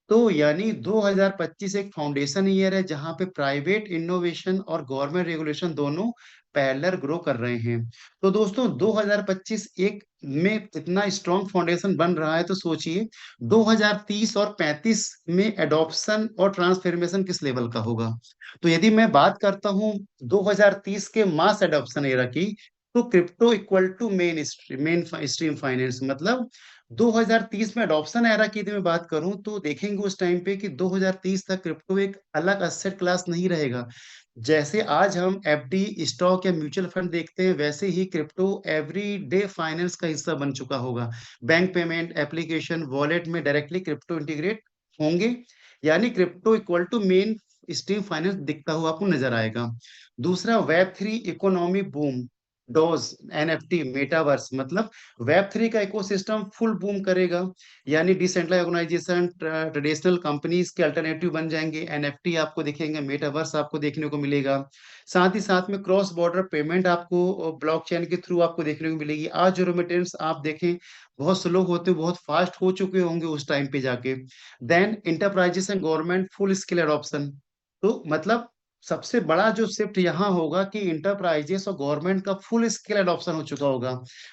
तो यानी 2025 एक फाउंडेशन ईयर है जहां पे प्राइवेट इनोवेशन और गवर्नमेंट रेगुलेशन दोनों पैरेलल ग्रो कर रहे हैं। तो दोस्तों 2025 एक में इतना स्ट्रॉन्ग फाउंडेशन बन रहा है, तो सोचिए 2030 और 35 में एडॉप्शन और ट्रांसफॉर्मेशन किस लेवल का होगा। तो यदि मैं बात करता हूं 2030 के मास एडॉप्शन एरा की, तो crypto equal to mainstream finance. मतलब 2030 में अडॉप्शन एरा की यदि मैं बात करूं तो देखेंगे उस टाइम पे कि 2030 तक क्रिप्टो एक अलग असेट क्लास नहीं रहेगा। जैसे आज हम एफडी, स्टॉक या म्यूचुअल फंड देखते हैं, वैसे ही क्रिप्टो एवरीडे फाइनेंस का हिस्सा बन चुका होगा। बैंक पेमेंट, एप्लीकेशन, वॉलेट में डायरेक्टली क्रिप्टो इंटीग्रेट होंगे। यानी crypto equal to mainstream finance दिखता हुआ आपको नजर आएगा। दूसरा, web 3 economy boom, DAOs, NFT, metaverse. मतलब वेब 3 का इकोसिस्टम फुल बूम करेगा। यानी डिसेंट्रलाइज ऑर्गेनाइजेशन ट्रेडिशनल कंपनीज के अल्टरनेटिव बन जाएंगे, एनएफटी आपको दिखेंगे, मेटावर्स आपको देखने को मिलेगा। साथ ही साथ में क्रॉस बॉर्डर पेमेंट आपको ब्लॉकचेन के थ्रू आपको देखने को मिलेगी। आज जो रेमिटेंस आप देखें बहुत स्लो होते, बहुत फास्ट हो चुके होंगे उस टाइम पे जाके। Then enterprises and government full scale adoption. तो मतलब सबसे बड़ा जो शिफ्ट यहाँ होगा कि इंटरप्राइजेस और गवर्नमेंट का फुल स्केल एडॉप्शन हो चुका होगा।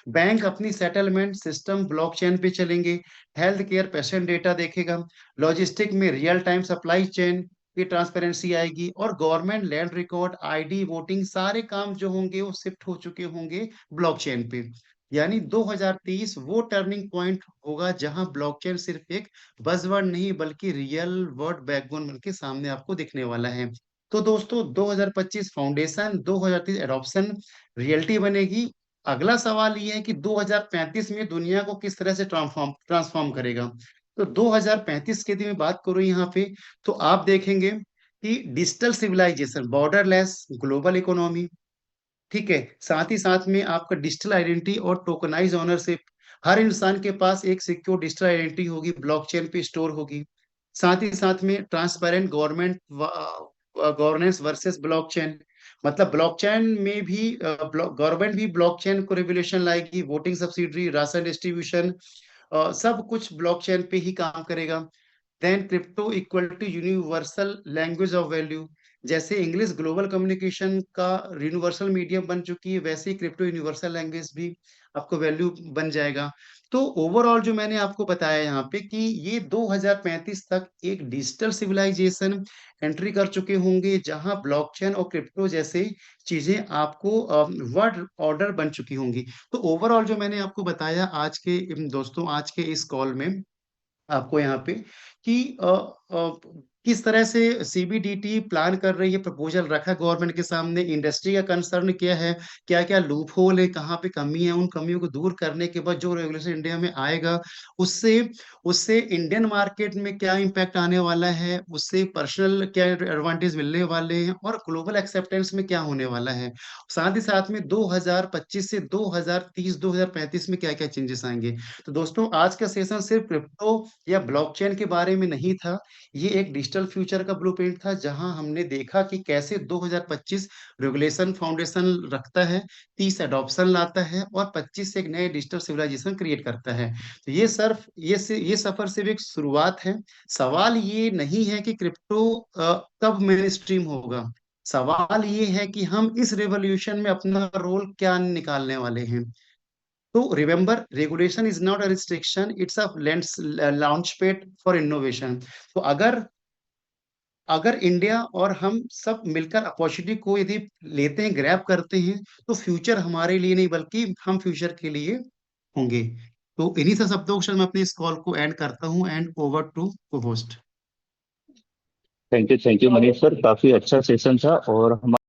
बैंक अपनी सेटलमेंट सिस्टम ब्लॉकचेन पे चलेंगे। हेल्थ केयर पेशेंट डेटा देखेगा। लॉजिस्टिक में रियल टाइम सप्लाई चेन की ट्रांसपेरेंसी आएगी। और government land record, ID, voting, सारे काम जो होंगे वो शिफ्ट हो चुके होंगे ब्लॉकचेन पे। यानी 2030 वो टर्निंग पॉइंट होगा जहां ब्लॉकचेन सिर्फ एक बजवर्ड नहीं बल्कि रियल वर्ल्ड बैकबोन बन के सामने आपको दिखने वाला है। तो दोस्तों 2025 फाउंडेशन, 2030 एडॉप्शन रियलिटी बनेगी। अगला सवाल ये है कि 2035 में दुनिया को किस तरह से ट्रांसफॉर्म ट्रांसफॉर्म करेगा। तो 2035 की यदि मैं बात करूं यहाँ पे, तो आप देखेंगे कि digital civilisation, borderless global economy, ठीक है, साथ ही साथ में आपका डिजिटल आइडेंटिटी और टोकनाइज ओनरशिप, हर इंसान के पास एक सिक्योर डिजिटल आइडेंटिटी होगी, ब्लॉकचेन पे स्टोर होगी। साथ ही साथ में transparent government governance versus blockchain, मतलब ब्लॉकचेन में भी गवर्नमेंट भी ब्लॉकचेन को रेगुलेशन लाएगी, वोटिंग सब्सिडी, राशन डिस्ट्रीब्यूशन, सब कुछ ब्लॉकचेन पे ही काम करेगा। Then crypto equal to universal language of value, जैसे इंग्लिश ग्लोबल कम्युनिकेशन का यूनिवर्सल मीडियम बन चुकी है, वैसे ही क्रिप्टो यूनिवर्सल लैंग्वेज भी आपको वैल्यू बन जाएगा। तो ओवरऑल जो मैंने आपको बताया यहाँ पे कि ये 2035 तक एक डिजिटल सिविलाइजेशन एंट्री कर चुके होंगे, जहां ब्लॉकचेन और क्रिप्टो जैसे चीजें आपको वर्ल्ड ऑर्डर बन चुकी होंगी। तो ओवरऑल जो मैंने आपको बताया आज के दोस्तों, आज के इस कॉल में आपको यहाँ पे कि किस तरह से सीबीडीटी प्लान कर रही है, प्रपोजल रखा गवर्नमेंट के सामने, इंडस्ट्री का कंसर्न क्या है, क्या क्या लूप होल है, कहाँ पे कमी है, उन कमियों को दूर करने के बाद जो रेगुलेशन इंडिया में आएगा, उससे उससे इंडियन मार्केट में क्या इम्पैक्ट आने वाला है, उससे पर्सनल क्या एडवांटेज मिलने वाले हैं, और ग्लोबल एक्सेप्टेंस में क्या होने वाला है। साथ ही साथ में 2025 से 2030 2035 में क्या क्या चेंजेस आएंगे। तो दोस्तों, आज का सेशन सिर्फ क्रिप्टो या ब्लॉकचेन के बारे में नहीं था, ये एक डिजिटल फ्यूचर का ब्लूप्रिंट था, जहां हमने देखा कि कैसे 2025 रेगुलेशन फाउंडेशन रखता है, 30 एडॉप्शन लाता है, और 25 से एक नए डिजिटल सिविलाइजेशन क्रिएट करता है। तो ये सफर सिर्फ एक शुरुआत है। सवाल ये नहीं है कि क्रिप्टो कब मेन स्ट्रीम होगा, सवाल ये है कि हम इस रेवोल्यूशन में अपना रोल क्या निकालने वाले हैं। तो remember, regulation is not a restriction, it's a launch pad for innovation. तो अगर अगर इंडिया और हम सब मिलकर अपॉर्चुनिटी को यदि लेते हैं, ग्रैब करते हैं, तो फ्यूचर हमारे लिए नहीं बल्कि हम फ्यूचर के लिए होंगे। तो इन्हीं से शब्दों के साथ मैं अपने इस कॉल को एंड करता हूँ, एंड ओवर टू को host. Thank you Manish sir, काफी अच्छा सेशन था। और हम